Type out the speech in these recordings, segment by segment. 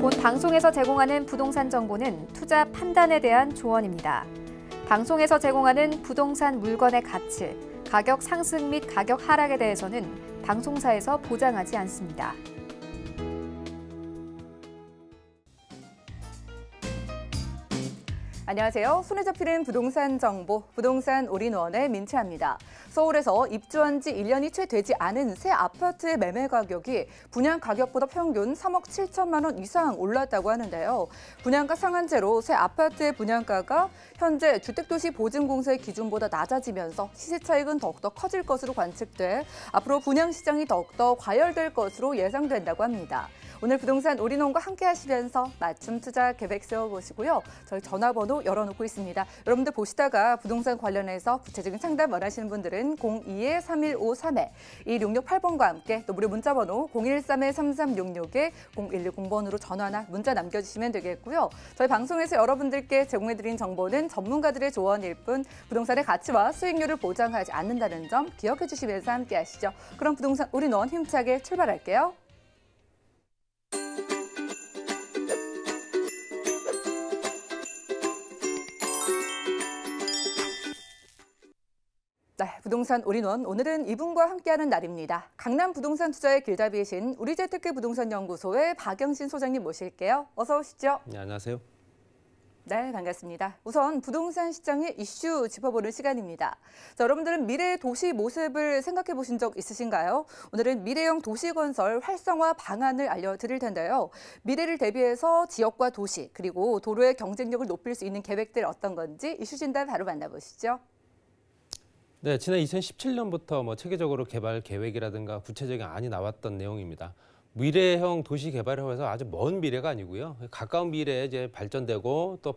본 방송에서 제공하는 부동산 정보는 투자 판단에 대한 조언입니다. 방송에서 제공하는 부동산 물건의 가치, 가격 상승 및 가격 하락에 대해서는 방송사에서 보장하지 않습니다. 안녕하세요. 손에 잡히는 부동산 정보, 부동산 올인원의 민채합니다. 서울에서 입주한 지 1년이 채 되지 않은 새 아파트의 매매 가격이 분양 가격보다 평균 3억 7천만 원 이상 올랐다고 하는데요. 분양가 상한제로 새 아파트의 분양가가 현재 주택도시보증공사의 기준보다 낮아지면서 시세 차익은 더욱더 커질 것으로 관측돼 앞으로 분양시장이 더욱더 과열될 것으로 예상된다고 합니다. 오늘 부동산 올인원과 함께 하시면서 맞춤 투자 계획 세워보시고요. 저희 전화번호 열어놓고 있습니다. 여러분들 보시다가 부동산 관련해서 구체적인 상담 원하시는 분들은 02-3153-2668번과 함께 또 무료 문자번호 013-3366-0110번으로 전화나 문자 남겨주시면 되겠고요. 저희 방송에서 여러분들께 제공해드린 정보는 전문가들의 조언일 뿐 부동산의 가치와 수익률을 보장하지 않는다는 점 기억해 주시면서 함께 하시죠. 그럼 부동산 올인원 힘차게 출발할게요. 네, 부동산 올인원 오늘은 이분과 함께하는 날입니다. 강남 부동산 투자의 길잡이이신 우리재테크 부동산연구소의 박영신 소장님 모실게요. 어서 오시죠. 네, 안녕하세요. 네, 반갑습니다. 우선 부동산 시장의 이슈 짚어보는 시간입니다. 자, 여러분들은 미래의 도시 모습을 생각해 보신 적 있으신가요? 오늘은 미래형 도시건설 활성화 방안을 알려드릴 텐데요. 미래를 대비해서 지역과 도시 그리고 도로의 경쟁력을 높일 수 있는 계획들 어떤 건지 이슈 진단 바로 만나보시죠. 네, 지난 2017년부터 체계적으로 개발 계획이라든가 구체적인 안이 나왔던 내용입니다. 미래형 도시 개발을 해서 아주 먼 미래가 아니고요. 가까운 미래에 이제 발전되고 또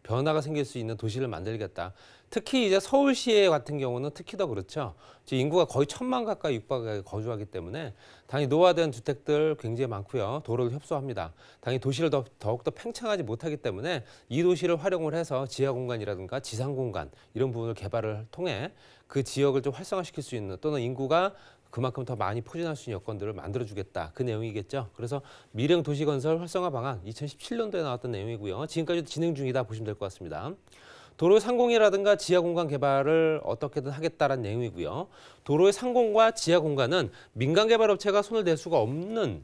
변화가 생길 수 있는 도시를 만들겠다. 특히 이제 서울시 같은 경우는 특히 더 그렇죠. 인구가 거의 1,000만 가까이 육박에 거주하기 때문에 당연히 노화된 주택들 굉장히 많고요. 도로를 협소합니다. 당연히 도시를 더욱더 팽창하지 못하기 때문에 이 도시를 활용을 해서 지하 공간이라든가 지상 공간 이런 부분을 개발을 통해 그 지역을 좀 활성화시킬 수 있는 또는 인구가 그만큼 더 많이 포진할 수 있는 여건들을 만들어주겠다. 그 내용이겠죠. 그래서 미래형 도시건설 활성화 방안 2017년도에 나왔던 내용이고요. 지금까지도 진행 중이다 보시면 될 것 같습니다. 도로의 상공이라든가 지하 공간 개발을 어떻게든 하겠다라는 내용이고요. 도로의 상공과 지하 공간은 민간 개발 업체가 손을 댈 수가 없는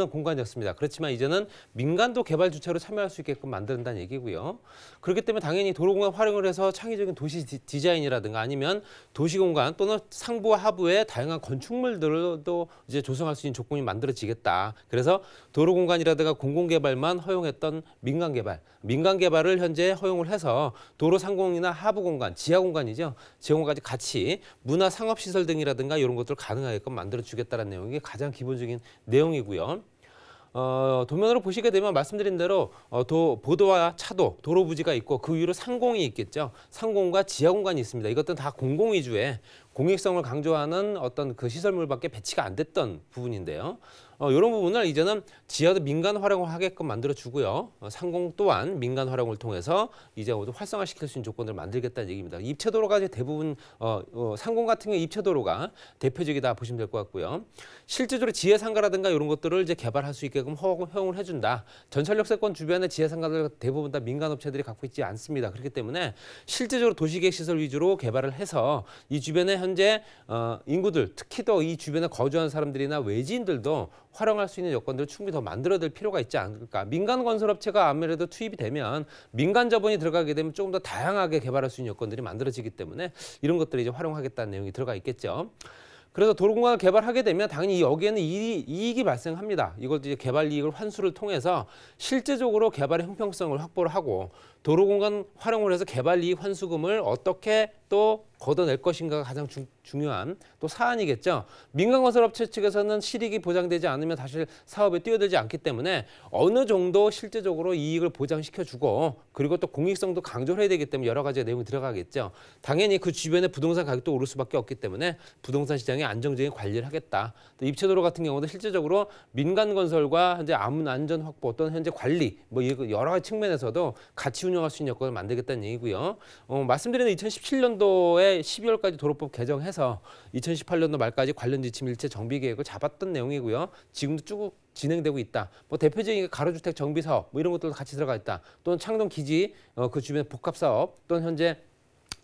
공간이었습니다. 그렇지만 이제는 민간도 개발 주체로 참여할 수 있게끔 만든다는 얘기고요. 그렇기 때문에 당연히 도로공간 활용을 해서 창의적인 도시 디자인이라든가 아니면 도시공간 또는 상부와 하부에 다양한 건축물들도 이제 조성할 수 있는 조건이 만들어지겠다. 그래서 도로공간이라든가 공공개발만 허용했던 민간 개발을 현재 허용을 해서 도로 상공이나 하부 공간, 지하 공간이죠. 지하 공간까지 같이 문화 상업시설 등이라든가 이런 것들을 가능하게끔 만들어주겠다는 내용이 가장 기본적인 내용이고요. 도면으로 보시게 되면 말씀드린 대로 보도와 차도, 도로 부지가 있고 그 위로 상공이 있겠죠. 상공과 지하 공간이 있습니다. 이것들은 다 공공 위주의 공익성을 강조하는 어떤 그 시설물밖에 배치가 안 됐던 부분인데요. 이런 부분을 이제는 지하도 민간 활용을 하게끔 만들어주고요. 상공 또한 민간 활용을 통해서 이제 모두 활성화시킬 수 있는 조건을 만들겠다는 얘기입니다. 입체도로가 이제 대부분 상공 같은 경우 입체도로가 대표적이다 보시면 될 것 같고요. 실제적으로 지하상가라든가 이런 것들을 이제 개발할 수 있게끔 허용을 해준다. 전철역세권 주변의 지하상가들 대부분 다 민간 업체들이 갖고 있지 않습니다. 그렇기 때문에 실제적으로 도시계획 시설 위주로 개발을 해서 이 주변에 현재 인구들 특히 더 이 주변에 거주하는 사람들이나 외지인들도 활용할 수 있는 여건들을 충분히 더 만들어낼 필요가 있지 않을까. 민간 건설업체가 아무래도 투입이 되면 민간 자본이 들어가게 되면 조금 더 다양하게 개발할 수 있는 여건들이 만들어지기 때문에 이런 것들을 이제 활용하겠다는 내용이 들어가 있겠죠. 그래서 도로공간을 개발하게 되면 당연히 여기에는 이익이 발생합니다. 이걸 이제 개발 이익을 환수를 통해서 실제적으로 개발의 형평성을 확보를 하고 도로공간 활용을 해서 개발 이익 환수금을 어떻게 또 걷어낼 것인가가 가장 중요한 또 사안이겠죠. 민간 건설업체 측에서는 실익이 보장되지 않으면 사실 사업에 뛰어들지 않기 때문에 어느 정도 실제적으로 이익을 보장시켜주고 그리고 또 공익성도 강조를 해야 되기 때문에 여러 가지 내용이 들어가겠죠. 당연히 그 주변에 부동산 가격도 오를 수밖에 없기 때문에 부동산 시장의 안정적인 관리를 하겠다. 또 입체도로 같은 경우도 실제적으로 민간 건설과 현재 아문 안전 확보 또는 현재 관리 뭐 여러 가지 측면에서도 같이 운영할 수 있는 여건을 만들겠다는 얘기고요. 말씀드린 2017년도에 12월까지 도로법 개정해서 2018년도 말까지 관련 지침 일체 정비 계획을 잡았던 내용이고요. 지금도 쭉 진행되고 있다. 뭐 대표적인 게 가로주택 정비 사업 뭐 이런 것들도 같이 들어가 있다. 또는 창동 기지 그 주변 복합 사업 또는 현재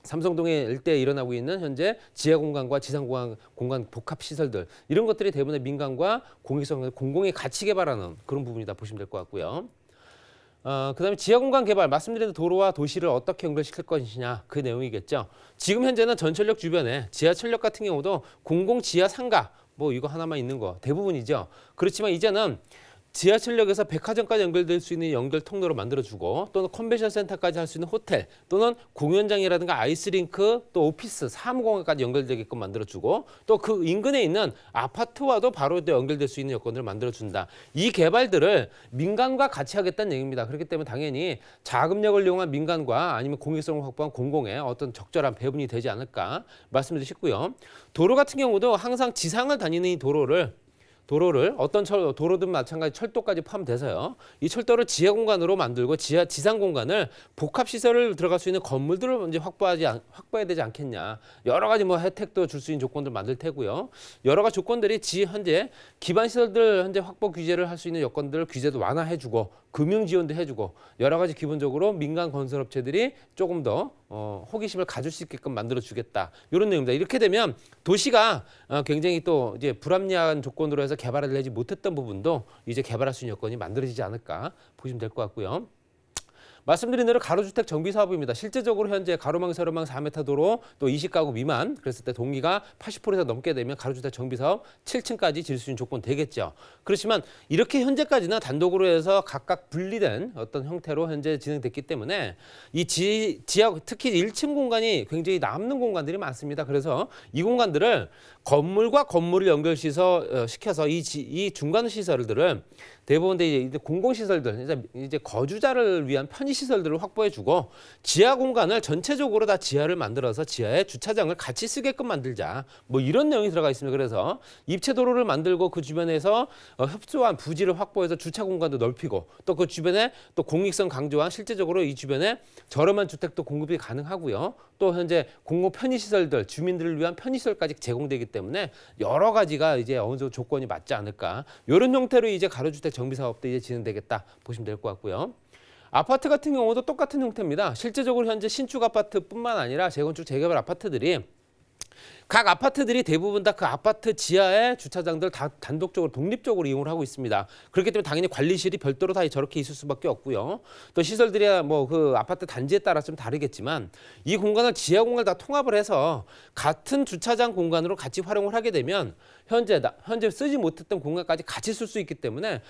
삼성동에 일대에 일어나고 있는 현재 지하 공간과 지상 공간 복합 시설들 이런 것들이 대부분의 민간과 공익성을 공공이 같이 개발하는 그런 부분이다 보시면 될 것 같고요. 그다음에 지하 공간 개발 말씀드린 도로와 도시를 어떻게 연결시킬 것이냐 그 내용이겠죠. 지금 현재는 전철역 주변에 지하철역 같은 경우도 공공 지하 상가 뭐 이거 하나만 있는 거 대부분이죠. 그렇지만 이제는 지하철역에서 백화점까지 연결될 수 있는 연결 통로로 만들어주고 또는 컨벤션 센터까지 할 수 있는 호텔 또는 공연장이라든가 아이스링크 또 오피스 사무공간까지 연결되게끔 만들어주고 또 그 인근에 있는 아파트와도 바로 연결될 수 있는 여건들을 만들어준다. 이 개발들을 민간과 같이 하겠다는 얘기입니다. 그렇기 때문에 당연히 자금력을 이용한 민간과 아니면 공익성을 확보한 공공의 어떤 적절한 배분이 되지 않을까 말씀드리고 싶고요. 도로 같은 경우도 항상 지상을 다니는 이 도로를 어떤 도로든 마찬가지 철도까지 포함돼서요. 이 철도를 지하 공간으로 만들고 지상 공간을 복합 시설을 들어갈 수 있는 건물들을 이제 확보해야 되지 않겠냐. 여러 가지 뭐 혜택도 줄 수 있는 조건들 만들 테고요. 여러 가지 조건들이 현재 기반 시설들 현재 확보 규제를 할 수 있는 여건들 규제도 완화해주고 금융 지원도 해주고 여러 가지 기본적으로 민간 건설업체들이 조금 더 호기심을 가질 수 있게끔 만들어주겠다. 이런 내용입니다. 이렇게 되면 도시가 굉장히 또 이제 불합리한 조건으로 해서 개발을 하지 못했던 부분도 이제 개발할 수 있는 여건이 만들어지지 않을까 보시면 될 것 같고요. 말씀드린 대로 가로주택 정비 사업입니다. 실제적으로 현재 가로망, 세로망 4m 도로 또 20가구 미만 그랬을 때 동기가 80%에서 넘게 되면 가로주택 정비 사업 7층까지 질 수 있는 조건 되겠죠. 그렇지만 이렇게 현재까지는 단독으로 해서 각각 분리된 어떤 형태로 현재 진행됐기 때문에 이 지하 특히 1층 공간이 굉장히 남는 공간들이 많습니다. 그래서 이 공간들을 건물과 건물을 연결시켜서 이 중간 시설들을 대부분 이제 공공시설들, 이제 거주자를 위한 편의시설들을 확보해주고 지하 공간을 전체적으로 다 지하를 만들어서 지하에 주차장을 같이 쓰게끔 만들자. 뭐 이런 내용이 들어가 있습니다. 그래서 입체도로를 만들고 그 주변에서 협소한 부지를 확보해서 주차 공간도 넓히고 또 그 주변에 또 공익성 강조한 실제적으로 이 주변에 저렴한 주택도 공급이 가능하고요. 또 현재 공공 편의시설들, 주민들을 위한 편의시설까지 제공되기 때문에 여러 가지가 이제 어느 정도 조건이 맞지 않을까. 이런 형태로 이제 가로주택 정비 사업도 이제 진행되겠다 보시면 될 것 같고요. 아파트 같은 경우도 똑같은 형태입니다. 실제적으로 현재 신축 아파트뿐만 아니라 재건축 재개발 아파트들이 각 아파트들이 대부분 다 그 아파트 지하의 주차장들 다 단독적으로 독립적으로 이용을 하고 있습니다. 그렇기 때문에 당연히 관리실이 별도로 다 저렇게 있을 수밖에 없고요. 또 시설들이야 뭐 그 아파트 단지에 따라 좀 다르겠지만 이 공간을 지하 공간을 다 통합을 해서 같은 주차장 공간으로 같이 활용을 하게 되면 현재 쓰지 못했던 공간까지 같이 쓸 수 있기 때문에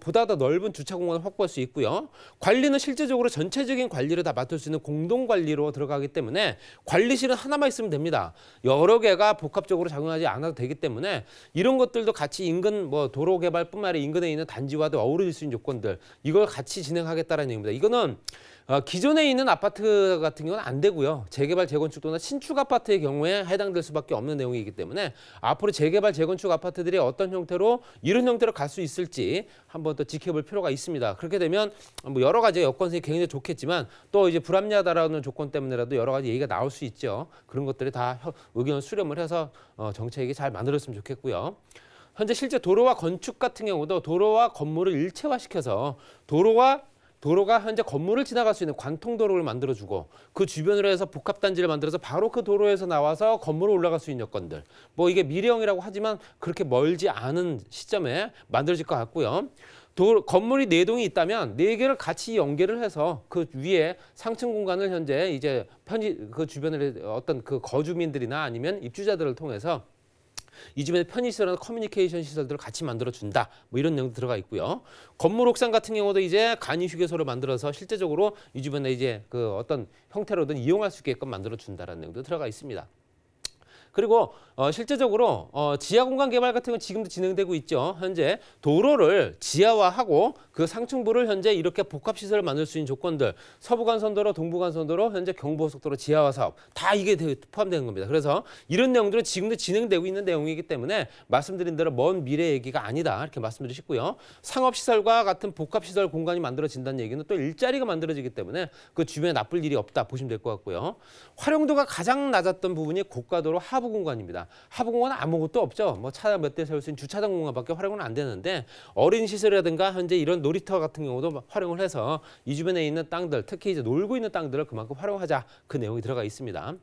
보다 더 넓은 주차 공간을 확보할 수 있고요. 관리는 실제적으로 전체적인 관리를 다 맡을 수 있는 공동 관리로 들어가기 때문에 관리실은 하나만 있으면 됩니다. 여러 개가 복합적으로 작용하지 않아도 되기 때문에 이런 것들도 같이 인근 뭐 도로 개발뿐만 아니라 인근에 있는 단지와도 어우러질 수 있는 요건들 이걸 같이 진행하겠다라는 얘기입니다. 이거는 기존에 있는 아파트 같은 경우는 안 되고요. 재개발, 재건축 또는 신축 아파트의 경우에 해당될 수밖에 없는 내용이기 때문에 앞으로 재개발, 재건축 아파트들이 어떤 형태로 이런 형태로 갈 수 있을지 한번 더 지켜볼 필요가 있습니다. 그렇게 되면 뭐 여러 가지 여건성이 굉장히 좋겠지만 또 이제 불합리하다라는 조건 때문에라도 여러 가지 얘기가 나올 수 있죠. 그런 것들이 다 의견을 수렴을 해서 정책이 잘 만들었으면 좋겠고요. 현재 실제 도로와 건축 같은 경우도 도로와 건물을 일체화시켜서 도로가 현재 건물을 지나갈 수 있는 관통도로를 만들어주고 그 주변으로 해서 복합단지를 만들어서 바로 그 도로에서 나와서 건물로 올라갈 수 있는 여건들. 뭐 이게 미래형이라고 하지만 그렇게 멀지 않은 시점에 만들어질 것 같고요. 건물이 4동이 있다면 4개를 같이 연계를 해서 그 위에 상층 공간을 현재 이제 그 주변에 어떤 그 거주민들이나 아니면 입주자들을 통해서 이 주변에 편의시설이나 커뮤니케이션 시설들을 같이 만들어준다. 뭐 이런 내용도 들어가 있고요. 건물 옥상 같은 경우도 이제 간이 휴게소를 만들어서 실제적으로 이 주변에 이제 그 어떤 형태로든 이용할 수 있게끔 만들어준다라는 내용도 들어가 있습니다. 그리고 실제적으로 지하 공간 개발 같은 건 지금도 진행되고 있죠. 현재 도로를 지하화하고 그 상층부를 현재 이렇게 복합시설을 만들 수 있는 조건들, 서부간선도로, 동부간선도로, 현재 경부고속도로 지하화 사업 다 이게 포함되는 겁니다. 그래서 이런 내용들은 지금도 진행되고 있는 내용이기 때문에 말씀드린 대로 먼 미래 얘기가 아니다 이렇게 말씀드리고 싶고요. 상업시설과 같은 복합시설 공간이 만들어진다는 얘기는 또 일자리가 만들어지기 때문에 그 주변에 나쁠 일이 없다 보시면 될 것 같고요. 활용도가 가장 낮았던 부분이 고가도로 하부 공간입니다. 하부 공간은 아무것도 없죠. 뭐 차 몇 대 세울 수 있는 주차장 공간밖에 활용은 안 되는데 어린 시설이라든가 현재 이런 놀이터 같은 경우도 활용을 해서 이 주변에 있는 땅들, 특히 이제 놀고 있는 땅들을 그만큼 활용하자 그 내용이 들어가 있습니다.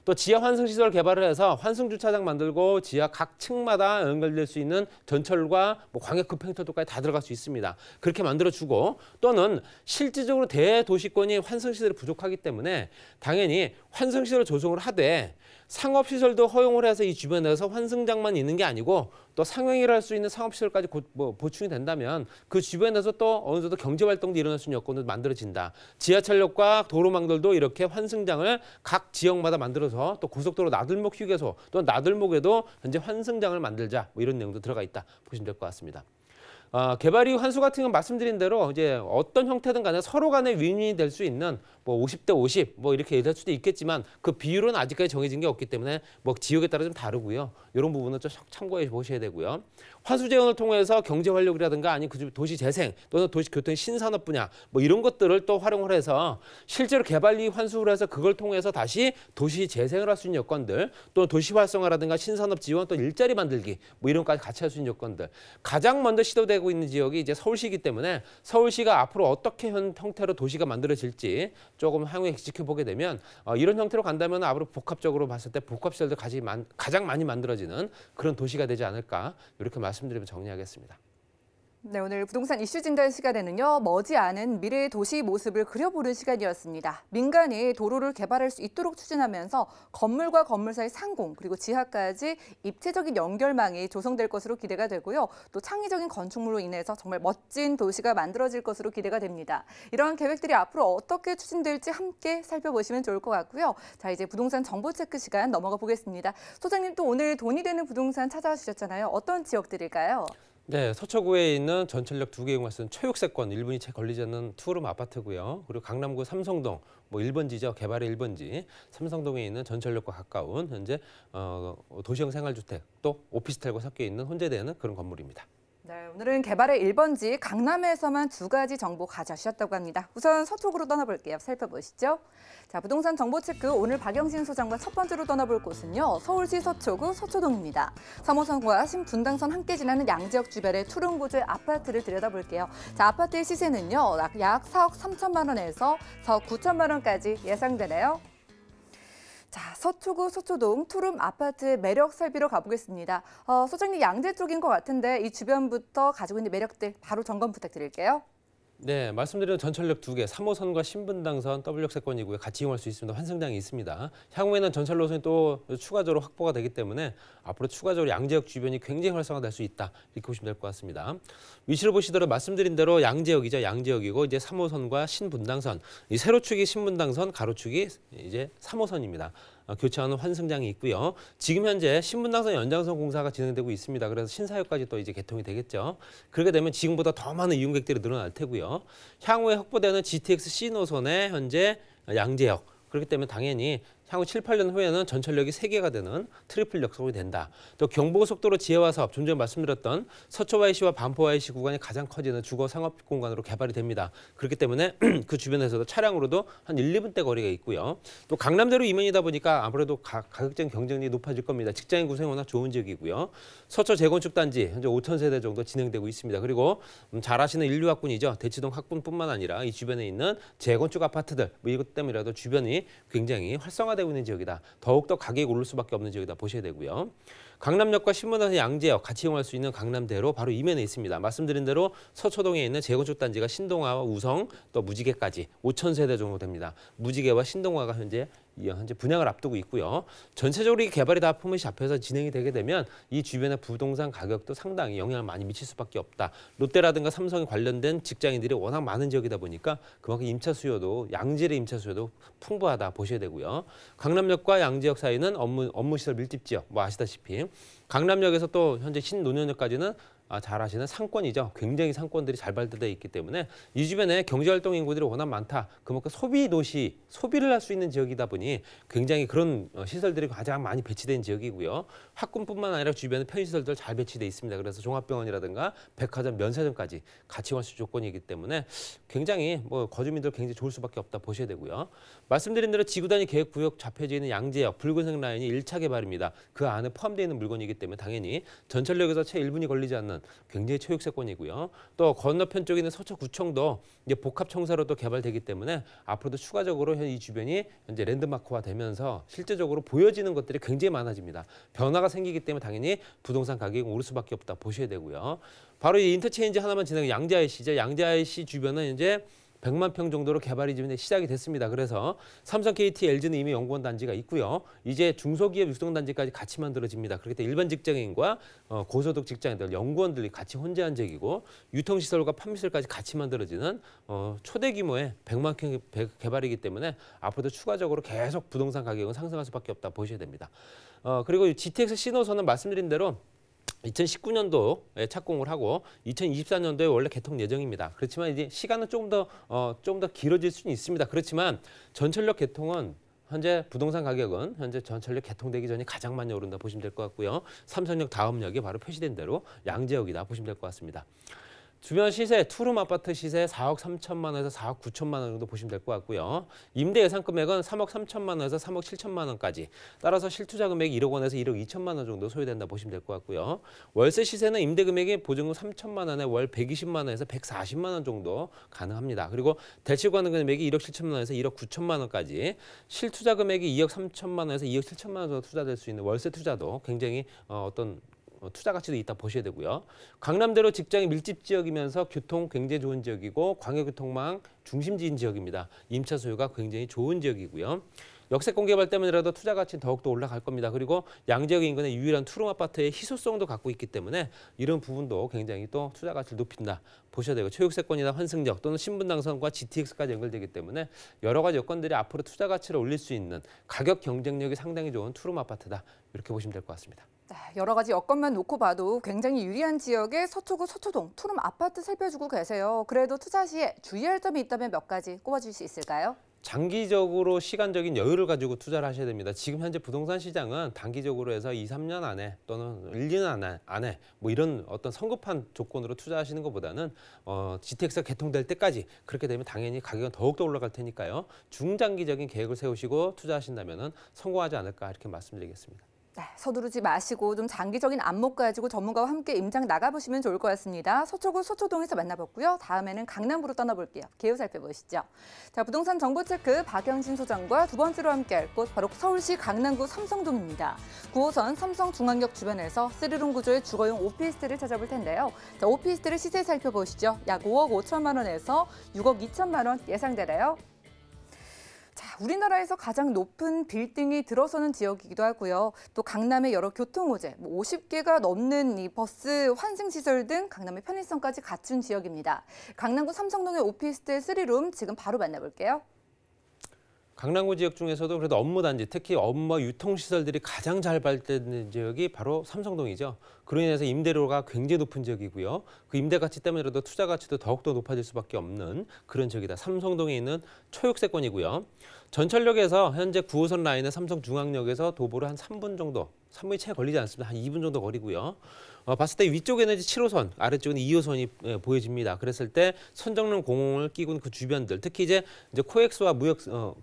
또 지하 환승시설 개발을 해서 환승주차장 만들고 지하 각 층마다 연결될 수 있는 전철과 뭐 광역급행터도까지 다 들어갈 수 있습니다. 그렇게 만들어주고 또는 실질적으로 대도시권이 환승시설이 부족하기 때문에 당연히 환승시설을 조성을 하되 상업시설도 허용을 해서 이 주변에서 환승장만 있는 게 아니고 또 상용을 할 수 있는 상업시설까지 보충이 된다면 그 주변에서 또 어느 정도 경제활동도 일어날 수 있는 여건도 만들어진다. 지하철역과 도로망들도 이렇게 환승장을 각 지역마다 만들어서 또 고속도로 나들목 휴게소 또 나들목에도 현재 환승장을 만들자 뭐 이런 내용도 들어가 있다 보시면 될 것 같습니다. 개발 이후 환수 같은 건 말씀드린 대로 이제 어떤 형태든 간에 서로 간에 윈윈이 될 수 있는 뭐 50대 50 뭐 이렇게 얘기할 수도 있겠지만 그 비율은 아직까지 정해진 게 없기 때문에 뭐 지역에 따라 좀 다르고요. 이런 부분은 좀 참고해 보셔야 되고요. 환수 재원을 통해서 경제 활력이라든가 아니면 그 도시 재생 또는 도시 교통 신산업 분야 뭐 이런 것들을 또 활용을 해서 실제로 개발 이후 환수를 해서 그걸 통해서 다시 도시 재생을 할 수 있는 여건들 또 도시 활성화라든가 신산업 지원 또 일자리 만들기 뭐 이런 것까지 같이 할 수 있는 여건들 가장 먼저 시도되고 있는 지역이 이제 서울시이기 때문에 서울시가 앞으로 어떻게 형태로 도시가 만들어질지 조금 향후에 지켜보게 되면 이런 형태로 간다면 앞으로 복합적으로 봤을 때 복합시설도 가장 많이 만들어지는 그런 도시가 되지 않을까 이렇게 말씀드리면 정리하겠습니다. 네, 오늘 부동산 이슈 진단 시간에는요. 머지않은 미래의 도시 모습을 그려보는 시간이었습니다. 민간이 도로를 개발할 수 있도록 추진하면서 건물과 건물 사이 상공 그리고 지하까지 입체적인 연결망이 조성될 것으로 기대가 되고요. 또 창의적인 건축물로 인해서 정말 멋진 도시가 만들어질 것으로 기대가 됩니다. 이러한 계획들이 앞으로 어떻게 추진될지 함께 살펴보시면 좋을 것 같고요. 자, 이제 부동산 정보 체크 시간 넘어가 보겠습니다. 소장님 또 오늘 돈이 되는 부동산 찾아와 주셨잖아요. 어떤 지역들일까요? 네, 서초구에 있는 전철역 2개 이용할 수 있는 초육세권 1분이 채 걸리지 않는 투룸 아파트고요. 그리고 강남구 삼성동 뭐 1번지죠. 개발의 1번지. 삼성동에 있는 전철역과 가까운 현재 도시형 생활주택 또 오피스텔과 섞여 있는 혼재되는 그런 건물입니다. 네, 오늘은 개발의 1번지 강남에서만 2가지 정보 가져오셨다고 합니다. 우선 서쪽으로 떠나볼게요. 살펴보시죠. 자, 부동산 정보 체크 오늘 박영신 소장과 첫 번째로 떠나볼 곳은요. 서울시 서초구 서초동입니다. 3호선과 신분당선 함께 지나는 양지역 주변의 투룸 구조의 아파트를 들여다볼게요. 자, 아파트의 시세는요. 약 4억 3천만 원에서 4억 9천만 원까지 예상되네요. 자, 서초구 서초동 투룸 아파트의 매력 살피러 가보겠습니다. 소장님 양재 쪽인 것 같은데 이 주변부터 가지고 있는 매력들 바로 점검 부탁드릴게요. 네, 말씀드린 전철역 2개, 3호선과 신분당선 W역세권이고요. 같이 이용할 수 있습니다. 환승장이 있습니다. 향후에는 전철 노선이 또 추가적으로 확보가 되기 때문에 앞으로 추가적으로 양재역 주변이 굉장히 활성화될 수 있다. 이렇게 보시면 될 것 같습니다. 위치를 보시더라도 말씀드린 대로 양재역이죠. 양재역이고 이제 3호선과 신분당선, 이 세로축이 신분당선, 가로축이 이제 3호선입니다. 교체하는 환승장이 있고요. 지금 현재 신분당선 연장선 공사가 진행되고 있습니다. 그래서 신사역까지 또 이제 개통이 되겠죠. 그렇게 되면 지금보다 더 많은 이용객들이 늘어날 테고요. 향후에 확보되는 GTX C 노선의 현재 양재역. 그렇기 때문에 당연히 향후 7, 8년 후에는 전철역이 3개가 되는 트리플 역성이 된다. 또 경부고속도로 지하화 사업, 좀 전에 말씀드렸던 서초 YC와 반포 YC 구간이 가장 커지는 주거 상업 공간으로 개발이 됩니다. 그렇기 때문에 그 주변에서도 차량으로도 한 1, 2분대 거리가 있고요. 또 강남대로 이면이다 보니까 아무래도 가격적인 경쟁력이 높아질 겁니다. 직장인 구성이 워낙 좋은 지역이고요. 서초 재건축 단지 현재 5,000세대 정도 진행되고 있습니다. 그리고 잘 아시는 인류학군이죠. 대치동 학군뿐만 아니라 이 주변에 있는 재건축 아파트들 뭐 이것 때문이라도 주변이 굉장히 활성화되고 있는 지역이다. 더욱더 가격이 오를 수밖에 없는 지역이다 보셔야 되고요. 강남역과 신분당선 양재역 같이 이용할 수 있는 강남대로 바로 이면에 있습니다. 말씀드린 대로 서초동에 있는 재건축 단지가 신동아와 우성 또 무지개까지 5,000세대 정도 됩니다. 무지개와 신동아가 현재 현재 분양을 앞두고 있고요. 전체적으로 이 개발이 다 포맷이 잡혀서 진행이 되게 되면 이 주변의 부동산 가격도 상당히 영향을 많이 미칠 수밖에 없다. 롯데라든가 삼성에 관련된 직장인들이 워낙 많은 지역이다 보니까 그만큼 임차 수요도 양질의 임차 수요도 풍부하다 보셔야 되고요. 강남역과 양재역 사이는 업무시설 밀집 지역, 뭐 아시다시피 강남역에서 또 현재 신논현역까지는 잘 아시는 상권이죠. 굉장히 상권들이 잘 발달되어 있기 때문에 이 주변에 경제활동 인구들이 워낙 많다. 그만큼 소비 도시, 소비를 할 수 있는 지역이다 보니 굉장히 그런 시설들이 가장 많이 배치된 지역이고요. 학군뿐만 아니라 주변에 편의시설들 잘 배치되어 있습니다. 그래서 종합병원이라든가 백화점, 면세점까지 같이 활수 조건이기 때문에 굉장히 거주민들 굉장히 좋을 수밖에 없다 보셔야 되고요. 말씀드린 대로 지구단위 계획구역 잡혀져 있는 양재역 붉은색 라인이 1차 개발입니다. 그 안에 포함되어 있는 물건이기 때문에 당연히 전철역에서 채 1분이 걸리지 않는 굉장히 초역세권이고요. 또 건너편 쪽에 있는 서초구청도 이제 복합청사로 또 개발되기 때문에 앞으로도 추가적으로 이 주변이 현재 랜드마크화 되면서 실제적으로 보여지는 것들이 굉장히 많아집니다. 변화가 생기기 때문에 당연히 부동산 가격이 오를 수밖에 없다 보셔야 되고요. 바로 이 인터체인지 하나만 지나가 양재IC죠. 양재IC 주변은 이제 100만 평 정도로 개발이 지금 시작이 됐습니다. 그래서 삼성, KT, LG는 이미 연구원 단지가 있고요. 이제 중소기업 육성 단지까지 같이 만들어집니다. 그렇기 때문에 일반 직장인과 고소득 직장인들, 연구원들이 같이 혼재한 지역이고 유통시설과 판매시설까지 같이 만들어지는 초대 규모의 100만 평 개발이기 때문에 앞으로도 추가적으로 계속 부동산 가격은 상승할 수밖에 없다 보셔야 됩니다. 그리고 GTX 신호선은 말씀드린 대로 2019년도에 착공을 하고 2024년도에 원래 개통 예정입니다. 그렇지만 이제 시간은 조금 더 길어질 수는 있습니다. 그렇지만 전철역 개통은 현재 부동산 가격은 현재 전철역 개통되기 전에 가장 많이 오른다 보시면 될 것 같고요. 삼성역 다음 역이 바로 표시된 대로 양재역이다 보시면 될 것 같습니다. 주변 시세, 투룸 아파트 시세 4억 3천만 원에서 4억 9천만 원 정도 보시면 될 것 같고요. 임대 예상 금액은 3억 3천만 원에서 3억 7천만 원까지. 따라서 실투자 금액이 1억 원에서 1억 2천만 원 정도 소요된다 보시면 될 것 같고요. 월세 시세는 임대 금액이 보증금 3천만 원에 월 120만 원에서 140만 원 정도 가능합니다. 그리고 대출 가능 금액이 1억 7천만 원에서 1억 9천만 원까지. 실투자 금액이 2억 3천만 원에서 2억 7천만 원 정도 투자될 수 있는 월세 투자도 굉장히 투자 가치도 있다 보셔야 되고요. 강남대로 직장이 밀집 지역이면서 교통 굉장히 좋은 지역이고 광역교통망 중심지인 지역입니다. 임차 수요가 굉장히 좋은 지역이고요. 역세권 개발 때문이라도 투자 가치는 더욱더 올라갈 겁니다. 그리고 양재역 인근의 유일한 투룸 아파트의 희소성도 갖고 있기 때문에 이런 부분도 굉장히 또 투자 가치를 높인다 보셔야 되고 초역세권이나 환승역 또는 신분당선과 GTX까지 연결되기 때문에 여러 가지 여건들이 앞으로 투자 가치를 올릴 수 있는 가격 경쟁력이 상당히 좋은 투룸 아파트다 이렇게 보시면 될 것 같습니다. 여러 가지 여건만 놓고 봐도 굉장히 유리한 지역의 서초구 서초동 투룸 아파트 살펴주고 계세요. 그래도 투자 시에 주의할 점이 있다면 몇 가지 꼽아줄 수 있을까요? 장기적으로 시간적인 여유를 가지고 투자를 하셔야 됩니다. 지금 현재 부동산 시장은 단기적으로 해서 2, 3년 안에 또는 1, 2년 안에 뭐 이런 어떤 성급한 조건으로 투자하시는 것보다는 GTX가 개통될 때까지 그렇게 되면 당연히 가격은 더욱더 올라갈 테니까요. 중장기적인 계획을 세우시고 투자하신다면 성공하지 않을까 이렇게 말씀드리겠습니다. 서두르지 마시고 좀 장기적인 안목 가지고 전문가와 함께 임장 나가보시면 좋을 것 같습니다. 서초구 서초동에서 만나봤고요. 다음에는 강남으로 떠나볼게요. 개요 살펴보시죠. 자, 부동산 정보 체크 박영진 소장과 두 번째로 함께할 곳 바로 서울시 강남구 삼성동입니다. 9호선 삼성중앙역 주변에서 3룸 구조의 주거용 오피스텔을 찾아볼 텐데요. 자, 오피스텔의 시세 살펴보시죠. 약 5억 5천만 원에서 6억 2천만 원 예상되네요. 자, 우리나라에서 가장 높은 빌딩이 들어서는 지역이기도 하고요. 또 강남의 여러 교통호재, 50개가 넘는 이 버스 환승시설 등 강남의 편의성까지 갖춘 지역입니다. 강남구 삼성동의 오피스텔 3룸 지금 바로 만나볼게요. 강남구 지역 중에서도 그래도 업무단지, 특히 업무 유통시설들이 가장 잘 발달된 지역이 바로 삼성동이죠. 그로 인해서 임대료가 굉장히 높은 지역이고요. 그 임대 가치 때문에라도 투자 가치도 더욱더 높아질 수밖에 없는 그런 지역이다. 삼성동에 있는 초역세권이고요. 전철역에서 현재 9호선 라인의 삼성중앙역에서 도보로 한 3분 정도, 3분이 채 걸리지 않습니다. 한 2분 정도 거리고요. 봤을 때 위쪽에는 이제 7호선, 아래쪽에는 2호선이 보여집니다. 그랬을 때 선정릉 공원을 끼고 있는 그 주변들, 특히 이제 코엑스와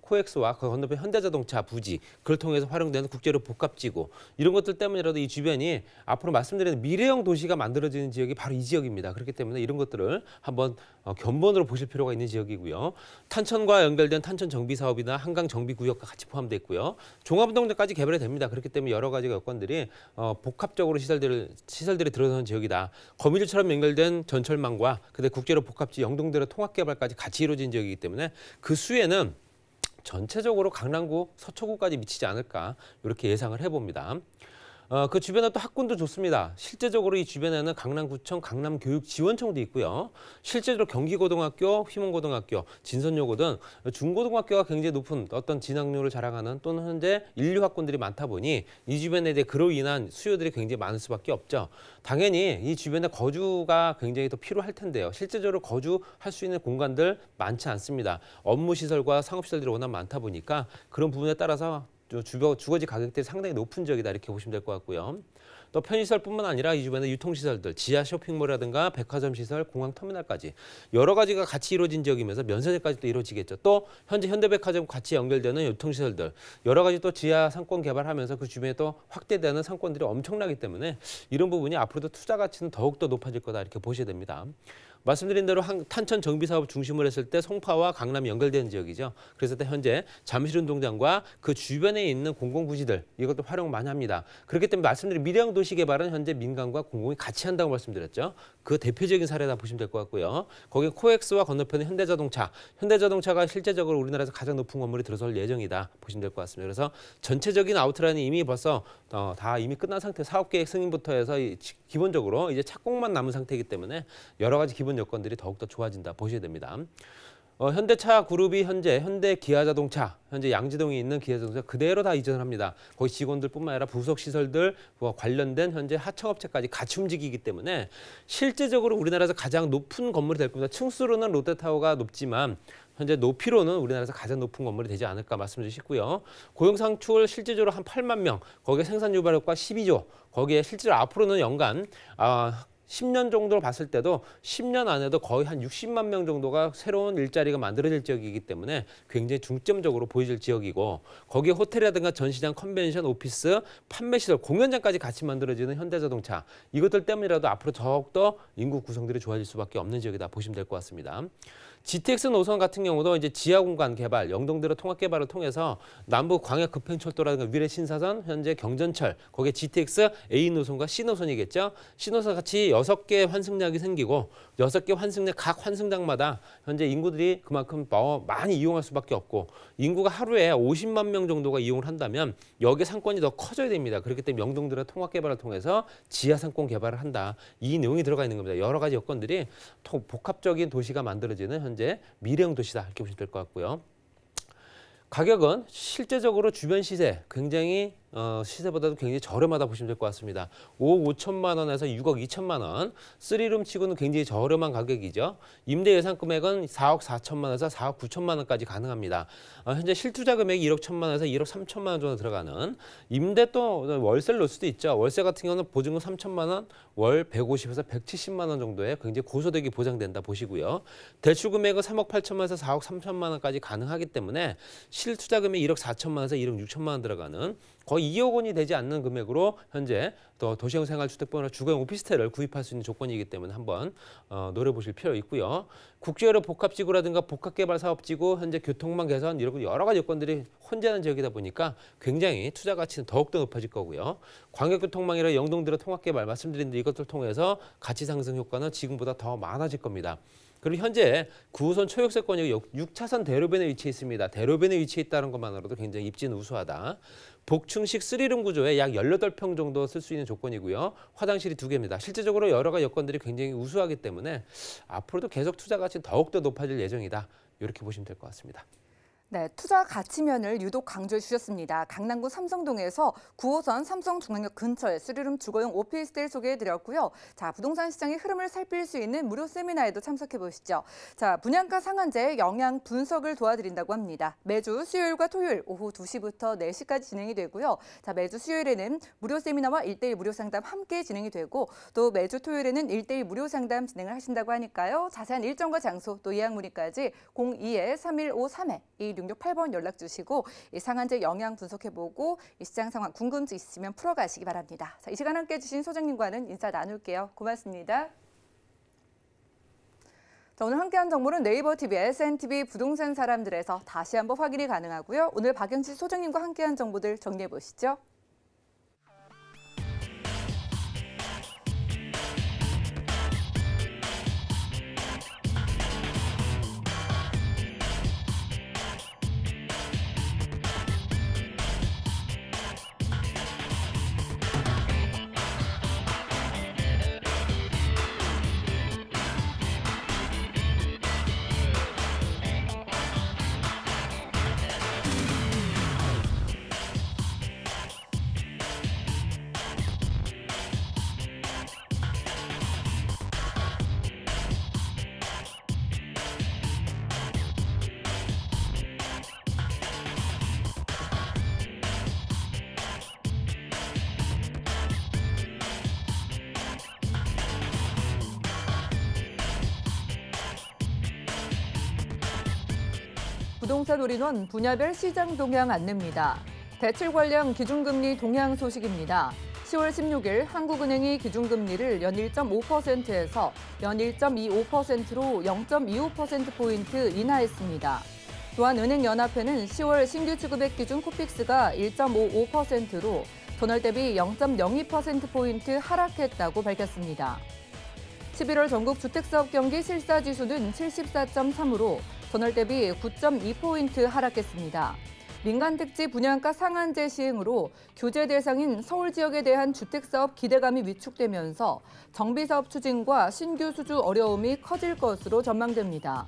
코엑스와 그 건너편 현대자동차 부지, 그걸 통해서 활용되는 국제로 복합지구 이런 것들 때문이라도 이 주변이 앞으로 말씀드리는 미래형 도시가 만들어지는 지역이 바로 이 지역입니다. 그렇기 때문에 이런 것들을 한번 견본으로 보실 필요가 있는 지역이고요. 탄천과 연결된 탄천 정비 사업이나 한강 정비 구역과 같이 포함되어 있고요. 종합운동장까지 개발이 됩니다. 그렇기 때문에 여러 가지 여건들이 복합적으로 시설들이 들어서는 지역이다. 거미줄처럼 연결된 전철망과 그다음에 국제로 복합지 영동대로 통합개발까지 같이 이루어진 지역이기 때문에 그 수에는 전체적으로 강남구, 서초구까지 미치지 않을까 이렇게 예상을 해봅니다. 그 주변에 또 학군도 좋습니다. 실제적으로 이 주변에는 강남구청, 강남교육지원청도 있고요. 실제로 경기고등학교, 휘문고등학교, 진선여고 등 중고등학교가 굉장히 높은 어떤 진학률을 자랑하는 또는 현재 인류 학군들이 많다 보니 이 주변에 대해 그로 인한 수요들이 굉장히 많을 수밖에 없죠. 당연히 이 주변에 거주가 굉장히 더 필요할 텐데요. 실제적으로 거주할 수 있는 공간들 많지 않습니다. 업무시설과 상업시설들이 워낙 많다 보니까 그런 부분에 따라서 주거지 가격대이 상당히 높은 지역이다 이렇게 보시면 될 것 같고요. 또 편의시설뿐만 아니라 이 주변의 유통시설들, 지하 쇼핑몰이라든가 백화점 시설, 공항터미널까지 여러 가지가 같이 이루어진 지역이면서 면세점까지도 이루어지겠죠. 또 현재 현대백화점 같이 연결되는 유통시설들, 여러 가지 또 지하 상권 개발하면서 그 주변에 또 확대되는 상권들이 엄청나기 때문에 이런 부분이 앞으로도 투자 가치는 더욱더 높아질 거다 이렇게 보셔야 됩니다. 말씀드린 대로 탄천 정비 사업 중심으로 했을 때 송파와 강남이 연결되는 지역이죠. 그래서 현재 잠실운동장과 그 주변에 있는 공공부지들 이것도 활용 많이 합니다. 그렇기 때문에 말씀드린 미래형 도시 개발은 현재 민간과 공공이 같이 한다고 말씀드렸죠. 그 대표적인 사례다 보시면 될 것 같고요. 거기 코엑스와 건너편에 현대자동차. 현대자동차가 실제적으로 우리나라에서 가장 높은 건물이 들어설 예정이다 보시면 될 것 같습니다. 그래서 전체적인 아우트라인이 이미 벌써 다 이미 끝난 상태, 사업계획 승인부터 해서 기본적으로 이제 착공만 남은 상태이기 때문에 여러 가지 기본 여건들이 더욱더 좋아진다 보셔야 됩니다. 현대차 그룹이 현재 현대기아자동차, 현재 양지동에 있는 기아자동차 그대로 다 이전을 합니다. 거기 직원들뿐만 아니라 부속시설들과 관련된 현재 하청업체까지 같이 움직이기 때문에 실제적으로 우리나라에서 가장 높은 건물이 될 겁니다. 층수로는 롯데타워가 높지만 현재 높이로는 우리나라에서 가장 높은 건물이 되지 않을까 말씀드리고 싶고요. 고용상출 실제적으로 한 8만 명, 거기에 생산유발효과 12조, 거기에 실제로 앞으로는 연간 10년 정도로 봤을 때도 10년 안에도 거의 한 60만 명 정도가 새로운 일자리가 만들어질 지역이기 때문에 굉장히 중점적으로 보여질 지역이고 거기에 호텔이라든가 전시장, 컨벤션, 오피스, 판매시설, 공연장까지 같이 만들어지는 현대자동차 이것들 때문이라도 앞으로 더욱더 인구 구성들이 좋아질 수밖에 없는 지역이다 보시면 될 것 같습니다. GTX 노선 같은 경우도 이제 지하 공간 개발, 영동대로 통합 개발을 통해서 남부 광역 급행철도라든가 위례 신사선, 현재 경전철, 거기에 GTX A 노선과 C 노선이겠죠. C 노선 같이 6개 환승역이 생기고 6개 환승역 각 환승장마다 현재 인구들이 그만큼 많이 이용할 수밖에 없고 인구가 하루에 50만 명 정도가 이용을 한다면 여기에 상권이 더 커져야 됩니다. 그렇기 때문에 영동대로 통합 개발을 통해서 지하 상권 개발을 한다. 이 내용이 들어가 있는 겁니다. 여러 가지 여건들이 복합적인 도시가 만들어지는 현재 미래형 도시다 이렇게 보시면 될 것 같고요. 가격은 실제적으로 주변 시세 굉장히 시세보다도 굉장히 저렴하다 보시면 될 것 같습니다. 5억 5천만 원에서 6억 2천만 원, 3룸 치고는 굉장히 저렴한 가격이죠. 임대 예상 금액은 4억 4천만 원에서 4억 9천만 원까지 가능합니다. 현재 실투자 금액이 1억 1천만 원에서 1억 3천만 원 정도 들어가는 임대 또 월세를 넣을 수도 있죠. 월세 같은 경우는 보증금 3천만 원, 월 150에서 170만 원 정도의 굉장히 고소득이 보장된다 보시고요. 대출 금액은 3억 8천만 원에서 4억 3천만 원까지 가능하기 때문에 실투자 금액이 1억 4천만 원에서 1억 6천만 원 들어가는 거의 2억 원이 되지 않는 금액으로 현재 또 도시형 생활주택보나 주거용 오피스텔을 구입할 수 있는 조건이기 때문에 한번 노려보실 필요 있고요. 국제유료 복합지구라든가 복합개발사업지구, 현재 교통망 개선 이런 여러 가지 여건들이 혼재하는 지역이다 보니까 굉장히 투자 가치는 더욱더 높아질 거고요. 광역교통망이라 영동대로 통합개발 말씀드린 이것들 통해서 가치 상승 효과는 지금보다 더 많아질 겁니다. 그리고 현재 9호선 초역세권이 6차선 대로변에 위치해 있습니다. 대로변에 위치해 있다는 것만으로도 굉장히 입지는 우수하다. 복층식 3룸 구조에 약 18평 정도 쓸 수 있는 조건이고요. 화장실이 2개입니다. 실제적으로 여러 가지 여건들이 굉장히 우수하기 때문에 앞으로도 계속 투자 가치 더욱더 높아질 예정이다. 이렇게 보시면 될 것 같습니다. 네, 투자 가치면을 유독 강조해 주셨습니다. 강남구 삼성동에서 9호선 삼성중앙역 근처에 3룸 주거용 오피스텔 소개해드렸고요. 자, 부동산 시장의 흐름을 살필 수 있는 무료 세미나에도 참석해 보시죠. 자, 분양가 상한제의 영향 분석을 도와드린다고 합니다. 매주 수요일과 토요일 오후 2시부터 4시까지 진행이 되고요. 자, 매주 수요일에는 무료 세미나와 1대1 무료 상담 함께 진행이 되고 또 매주 토요일에는 1대1 무료 상담 진행을 하신다고 하니까요. 자세한 일정과 장소 또 예약 문의까지 02-3153-2668번 연락 주시고 이 상한제 영향 분석해보고 이 시장 상황 궁금증 있으시면 풀어가시기 바랍니다. 자, 이 시간 함께해 주신 소장님과는 인사 나눌게요. 고맙습니다. 자, 오늘 함께한 정보는 네이버 TV, SNTV 부동산 사람들에서 다시 한번 확인이 가능하고요. 오늘 박영진 소장님과 함께한 정보들 정리해 보시죠. 부동산 올인원 분야별 시장 동향 안내입니다. 대출 관련 기준금리 동향 소식입니다. 10월 16일 한국은행이 기준금리를 연 1.5%에서 연 1.25%로 0.25%포인트 인하했습니다. 또한 은행연합회는 10월 신규 취급액 기준 코픽스가 1.55%로 전월 대비 0.02%포인트 하락했다고 밝혔습니다. 11월 전국 주택사업 경기 실사지수는 74.3으로 전월 대비 9.2포인트 하락했습니다. 민간택지 분양가 상한제 시행으로 규제 대상인 서울 지역에 대한 주택사업 기대감이 위축되면서 정비사업 추진과 신규 수주 어려움이 커질 것으로 전망됩니다.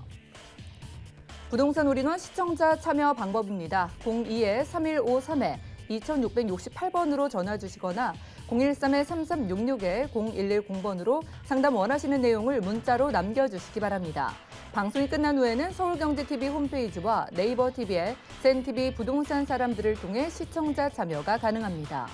부동산 올인원 시청자 참여 방법입니다. 02-3153-2668번으로 전화 주시거나 013-3366-0110번으로 상담 원하시는 내용을 문자로 남겨주시기 바랍니다. 방송이 끝난 후에는 서울경제TV 홈페이지와 네이버 TV에 센TV 부동산 사람들을 통해 시청자 참여가 가능합니다.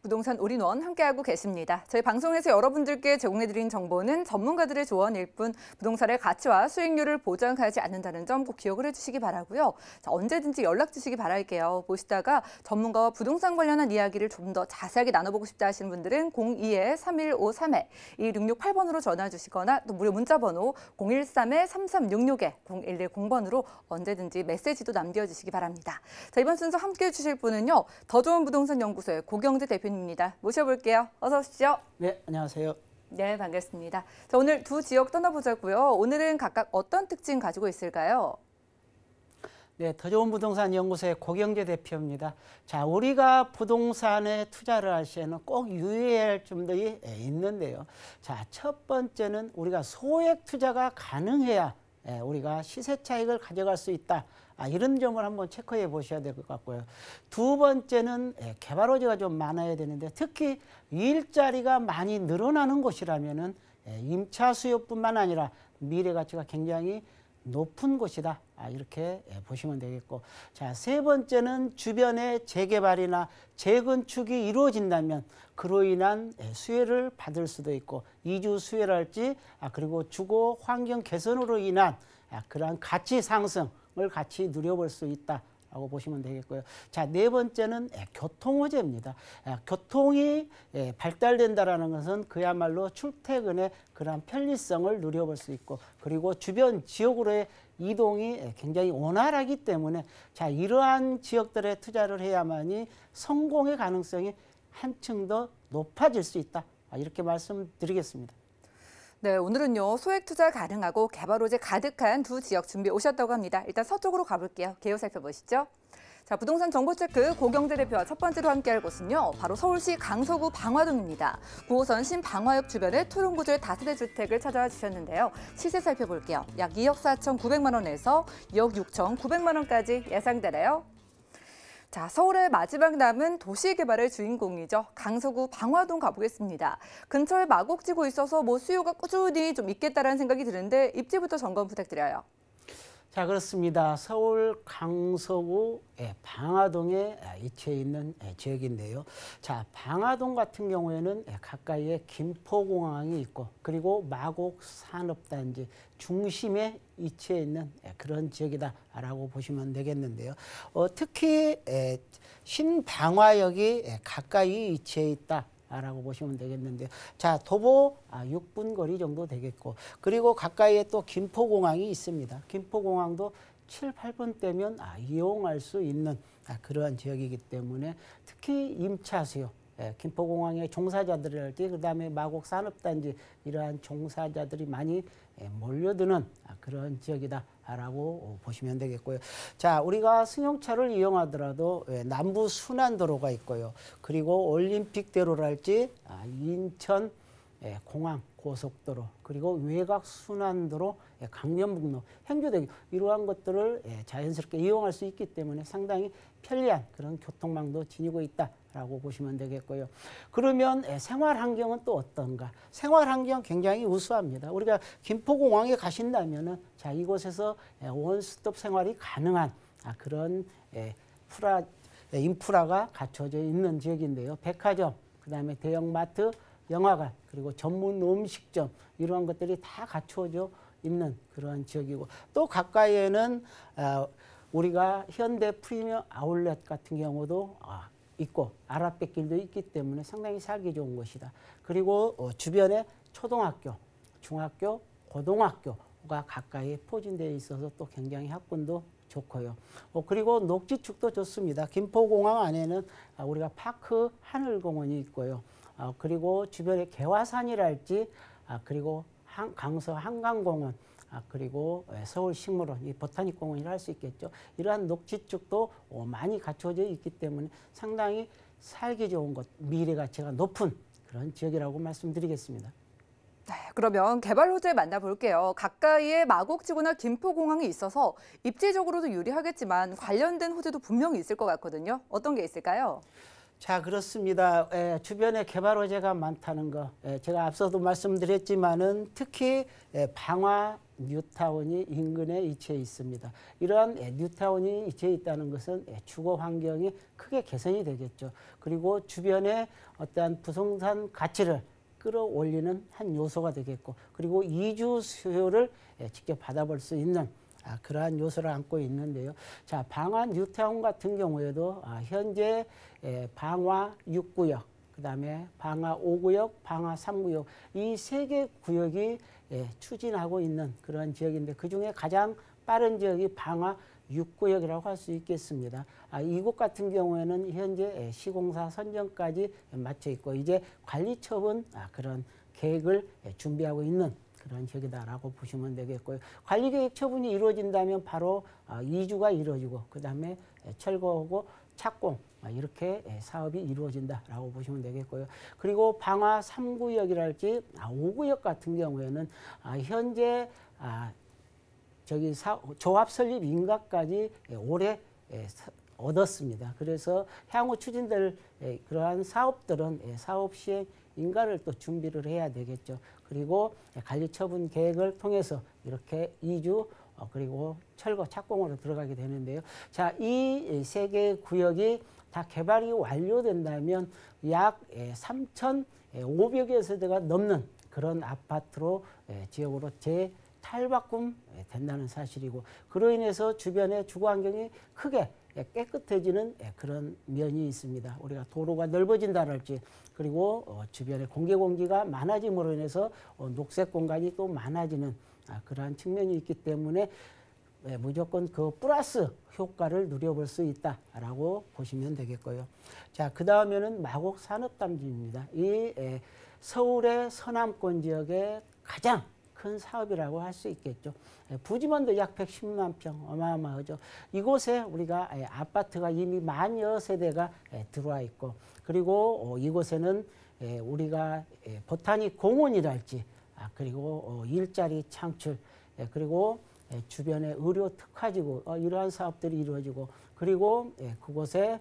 부동산 올인원 함께하고 계십니다. 저희 방송에서 여러분들께 제공해드린 정보는 전문가들의 조언일 뿐 부동산의 가치와 수익률을 보장하지 않는다는 점 꼭 기억을 해주시기 바라고요. 자, 언제든지 연락 주시기 바랄게요. 보시다가 전문가와 부동산 관련한 이야기를 좀 더 자세하게 나눠보고 싶다 하시는 분들은 02-3153-2668번으로 전화 주시거나 또 무료 문자번호 013-3366-0110번으로 언제든지 메시지도 남겨주시기 바랍니다. 자, 이번 순서 함께해 주실 분은요. 더 좋은 부동산 연구소의 고경재 대표님 입니다. 모셔볼게요. 어서 오십시오. 네, 안녕하세요. 네, 반갑습니다. 자, 오늘 두 지역 떠나보자고요. 오늘은 각각 어떤 특징 가지고 있을까요? 네, 더 좋은 부동산 연구소의 고경재 대표입니다. 자, 우리가 부동산에 투자를 할 시에는 꼭 유의해야 할 점들이 있는데요. 자, 첫 번째는 우리가 소액 투자가 가능해야 우리가 시세 차익을 가져갈 수 있다. 이런 점을 한번 체크해 보셔야 될 것 같고요. 두 번째는 개발 호재가 좀 많아야 되는데 특히 일자리가 많이 늘어나는 곳이라면은 임차 수요뿐만 아니라 미래 가치가 굉장히 높은 곳이다. 이렇게 보시면 되겠고, 자, 세 번째는 주변에 재개발이나 재건축이 이루어진다면 그로 인한 수혜를 받을 수도 있고 이주 수혜랄지 그리고 주거 환경 개선으로 인한 그러한 가치 상승 을 같이 누려볼 수 있다라고 보시면 되겠고요. 자, 네 번째는 교통 호재입니다. 교통이 발달된다라는 것은 그야말로 출퇴근의 그러한 편리성을 누려볼 수 있고 그리고 주변 지역으로의 이동이 굉장히 원활하기 때문에 자, 이러한 지역들에 투자를 해야만이 성공의 가능성이 한층 더 높아질 수 있다. 이렇게 말씀드리겠습니다. 네, 오늘은요. 소액 투자 가능하고 개발 호재 가득한 두 지역 준비해 오셨다고 합니다. 일단 서쪽으로 가볼게요. 개요 살펴보시죠. 자, 부동산 정보체크 고경재 대표와 첫 번째로 함께할 곳은요. 바로 서울시 강서구 방화동입니다. 9호선 신방화역 주변에 토론구조의 다세대 주택을 찾아와 주셨는데요. 시세 살펴볼게요. 약 2억 4,900만 원에서 2억 6,900만 원까지 예상되네요. 자, 서울의 마지막 남은 도시개발의 주인공이죠. 강서구 방화동 가보겠습니다. 근처에 마곡지구 있어서 수요가 꾸준히 좀 있겠다라는 생각이 드는데 입지부터 점검 부탁드려요. 자, 그렇습니다. 서울 강서구 방화동에 위치해 있는 지역인데요. 자, 방화동 같은 경우에는 가까이에 김포공항이 있고 그리고 마곡산업단지 중심에 위치해 있는 그런 지역이다라고 보시면 되겠는데요. 특히 신방화역이 가까이 위치해 있다. 라고 보시면 되겠는데요. 자, 도보 6분 거리 정도 되겠고 그리고 가까이에 또 김포공항이 있습니다. 김포공항도 7, 8분 때면 이용할 수 있는 그러한 지역이기 때문에 특히 임차 수요, 김포공항의 종사자들이랄지 그다음에 마곡 산업단지 이러한 종사자들이 많이 몰려드는 그런 지역이다라고 보시면 되겠고요. 자, 우리가 승용차를 이용하더라도 남부 순환도로가 있고요. 그리고 올림픽대로랄지 인천 공항 고속도로 그리고 외곽 순환도로 강변북로 행주대교 이러한 것들을 자연스럽게 이용할 수 있기 때문에 상당히 편리한 그런 교통망도 지니고 있다. 라고 보시면 되겠고요. 그러면 생활 환경은 또 어떤가? 생활 환경 굉장히 우수합니다. 우리가 김포공항에 가신다면은 자, 이곳에서 원스톱 생활이 가능한 그런 인프라가 갖춰져 있는 지역인데요. 백화점, 그다음에 대형마트, 영화관, 그리고 전문 음식점 이러한 것들이 다 갖춰져 있는 그런 지역이고, 또 가까이에는 우리가 현대 프리미엄 아울렛 같은 경우도 있고 아라뱃길도 있기 때문에 상당히 살기 좋은 곳이다. 그리고 주변에 초등학교, 중학교, 고등학교가 가까이 포진되어 있어서 또 굉장히 학군도 좋고요. 그리고 녹지축도 좋습니다. 김포공항 안에는 우리가 파크 하늘공원이 있고요. 그리고 주변에 개화산이랄지 그리고 강서 한강공원, 그리고 서울식물원, 이 보타닉공원이라 할 수 있겠죠. 이러한 녹지축도 많이 갖춰져 있기 때문에 상당히 살기 좋은 곳, 미래 가치가 높은 그런 지역이라고 말씀드리겠습니다. 네, 그러면 개발 호재 만나볼게요. 가까이에 마곡지구나 김포공항이 있어서 입지적으로도 유리하겠지만 관련된 호재도 분명히 있을 것 같거든요. 어떤 게 있을까요? 자, 그렇습니다. 주변에 개발 호재가 많다는 거, 제가 앞서도 말씀드렸지만은 특히 방화 뉴타운이 인근에 위치해 있습니다. 이러한 뉴타운이 위치해 있다는 것은 주거 환경이 크게 개선이 되겠죠. 그리고 주변에 어떠한 부동산 가치를 끌어올리는 한 요소가 되겠고, 그리고 이주 수요를 직접 받아볼 수 있는 그러한 요소를 안고 있는데요. 자, 방화 뉴타운 같은 경우에도 현재 방화 6구역, 그다음에 방화 5구역, 방화 3구역 이 세 개 구역이 추진하고 있는 그런 지역인데, 그중에 가장 빠른 지역이 방화 6구역이라고 할 수 있겠습니다. 이곳 같은 경우에는 현재 시공사 선정까지 마쳐 있고 이제 관리 처분 그런 계획을 준비하고 있는 그런 지역이다라고 보시면 되겠고요. 관리계획 처분이 이루어진다면 바로 이주가 이루어지고 그다음에 철거하고 착공 이렇게 사업이 이루어진다라고 보시면 되겠고요. 그리고 방화 3구역이랄지 5구역 같은 경우에는 현재 조합 설립 인가까지 올해 얻었습니다. 그래서 향후 추진될 그러한 사업들은 사업 시행 인가를 또 준비를 해야 되겠죠. 그리고 관리 처분 계획을 통해서 이렇게 이주 그리고 철거 착공으로 들어가게 되는데요. 자, 이 세 개의 구역이 다 개발이 완료된다면 약 3,500여 세대가 넘는 그런 아파트로 지역으로 탈바꿈 된다는 사실이고, 그로 인해서 주변의 주거 환경이 크게 깨끗해지는 그런 면이 있습니다. 우리가 도로가 넓어진다랄지, 그리고 주변에 공기가 많아짐으로 인해서 녹색 공간이 또 많아지는 그러한 측면이 있기 때문에 무조건 그 플러스 효과를 누려볼 수 있다라고 보시면 되겠고요. 자, 그 다음에는 마곡 산업단지입니다. 이 서울의 서남권 지역의 가장 큰 사업이라고 할 수 있겠죠. 부지만도 약 110만 평, 어마어마하죠. 이곳에 우리가 아파트가 이미 만여 세대가 들어와 있고, 그리고 이곳에는 우리가 보타닉 공원이랄지, 그리고 일자리 창출, 그리고 주변에 의료 특화지구 이러한 사업들이 이루어지고, 그리고 그곳에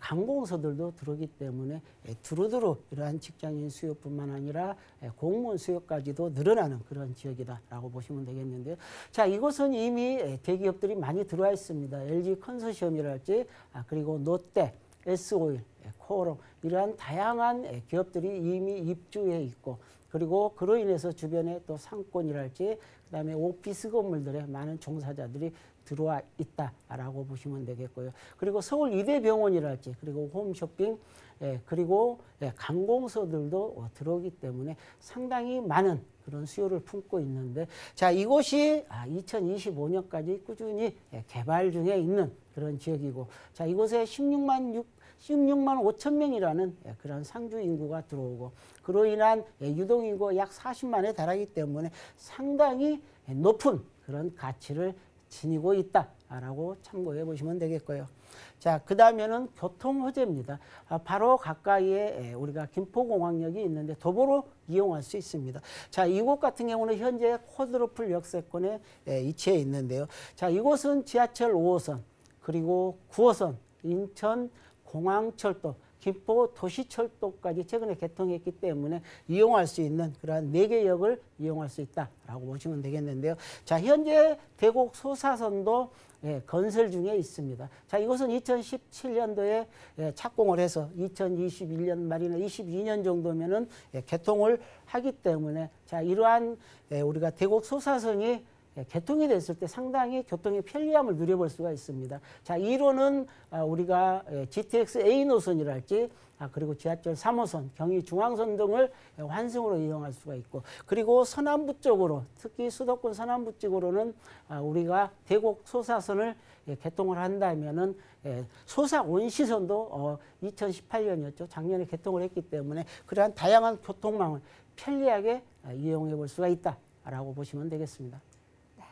관공서들도 들어오기 때문에 두루두루 이러한 직장인 수요뿐만 아니라 공무원 수요까지도 늘어나는 그런 지역이다라고 보시면 되겠는데요. 자, 이곳은 이미 대기업들이 많이 들어와 있습니다. LG 컨소시엄이랄지, 그리고 롯데, S-오일, 코오롱 이러한 다양한 기업들이 이미 입주해 있고, 그리고 그로 인해서 주변에 또 상권이랄지 그다음에 오피스 건물들에 많은 종사자들이 들어와 있다라고 보시면 되겠고요. 그리고 서울 이대병원이랄지, 그리고 홈쇼핑, 그리고 관공서들도 들어오기 때문에 상당히 많은 그런 수요를 품고 있는데, 자, 이곳이 2025년까지 꾸준히 개발 중에 있는 그런 지역이고, 자, 이곳에 16만 5천 명이라는 그런 상주 인구가 들어오고, 그로 인한 유동 인구가 약 40만에 달하기 때문에 상당히 높은 그런 가치를 지니고 있다라고 참고해 보시면 되겠고요. 자, 그 다음에는 교통 호재입니다. 바로 가까이에 우리가 김포공항역이 있는데 도보로 이용할 수 있습니다. 자, 이곳 같은 경우는 현재 쿼드루플 역세권에 위치해 있는데요. 자, 이곳은 지하철 5호선, 그리고 9호선, 인천 공항철도, 김포 도시철도까지 최근에 개통했기 때문에 이용할 수 있는 그러한 4개 역을 이용할 수 있다라고 보시면 되겠는데요. 자, 현재 대곡 소사선도 건설 중에 있습니다. 자, 이것은 2017년도에 착공을 해서 2021년 말이나 22년 정도면은 개통을 하기 때문에 자, 이러한 우리가 대곡 소사선이 개통이 됐을 때 상당히 교통의 편리함을 누려볼 수가 있습니다. 자, 이로는 우리가 GTX A 노선이랄지 그리고 지하철 3호선, 경의중앙선 등을 환승으로 이용할 수가 있고, 그리고 서남부 쪽으로, 특히 수도권 서남부 쪽으로는 우리가 대곡 소사선을 개통을 한다면은 소사 온시선도 2018년이었죠. 작년에 개통을 했기 때문에 그러한 다양한 교통망을 편리하게 이용해 볼 수가 있다라고 보시면 되겠습니다.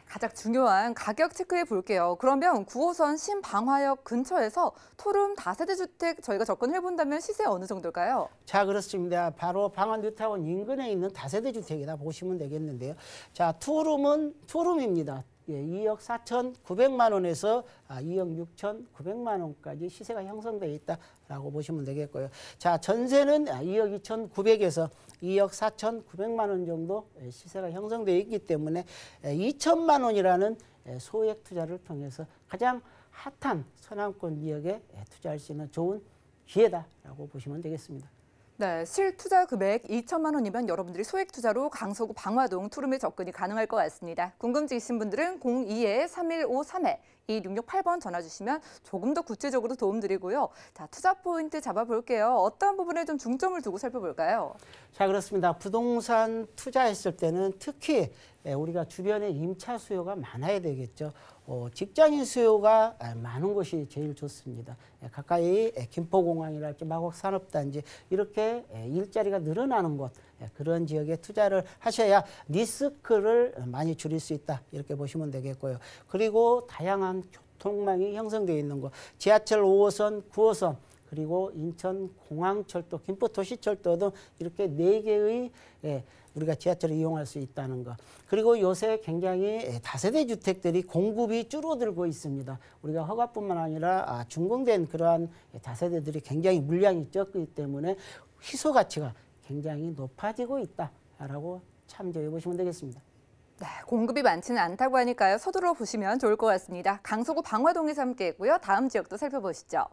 가장 중요한 가격 체크해 볼게요. 그러면 9호선 신방화역 근처에서 토룸 다세대 주택 저희가 접근해 본다면 시세 어느 정도일까요? 자, 그렇습니다. 바로 방안 뉴타운 인근에 있는 다세대 주택이다 보시면 되겠는데요. 자, 투룸입니다. 2억 4,900만 원에서 2억 6,900만 원까지 시세가 형성되어 있다라고 보시면 되겠고요. 자, 전세는 2억 2,900에서 2억 4,900만 원 정도 시세가 형성되어 있기 때문에 2천만 원이라는 소액 투자를 통해서 가장 핫한 서남권 지역에 투자할 수 있는 좋은 기회다라고 보시면 되겠습니다. 네, 실투자 금액 2천만 원이면 여러분들이 소액 투자로 강서구 방화동 투룸에 접근이 가능할 것 같습니다. 궁금증 있으신 분들은 02-3153-2668번 전화 주시면 조금 더 구체적으로 도움드리고요. 자, 투자 포인트 잡아볼게요. 어떤 부분에 좀 중점을 두고 살펴볼까요? 자, 그렇습니다. 부동산 투자했을 때는 특히 우리가 주변에 임차 수요가 많아야 되겠죠. 직장인 수요가 많은 곳이 제일 좋습니다. 가까이 김포공항이랄지 마곡산업단지 이렇게 일자리가 늘어나는 곳, 그런 지역에 투자를 하셔야 리스크를 많이 줄일 수 있다 이렇게 보시면 되겠고요. 그리고 다양한 교통망이 형성되어 있는 곳, 지하철 5호선, 9호선 그리고 인천공항철도, 김포도시철도 등 이렇게 4개의 우리가 지하철을 이용할 수 있다는 것. 그리고 요새 굉장히 다세대 주택들이 공급이 줄어들고 있습니다. 우리가 허가뿐만 아니라 준공된 그러한 다세대들이 굉장히 물량이 적기 때문에 희소 가치가 굉장히 높아지고 있다라고 참조해 보시면 되겠습니다. 네, 공급이 많지는 않다고 하니까요. 서둘러 보시면 좋을 것 같습니다. 강서구 방화동에서 함께했고요. 다음 지역도 살펴보시죠.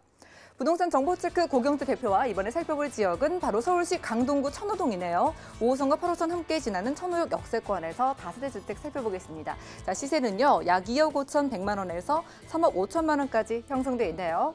부동산 정보체크 고경태 대표와 이번에 살펴볼 지역은 바로 서울시 강동구 천호동이네요. 5호선과 8호선 함께 지나는 천호역 역세권에서 다세대 주택 살펴보겠습니다. 자, 시세는요, 약 2억 5,100만 원에서 3억 5천만 원까지 형성돼 있네요.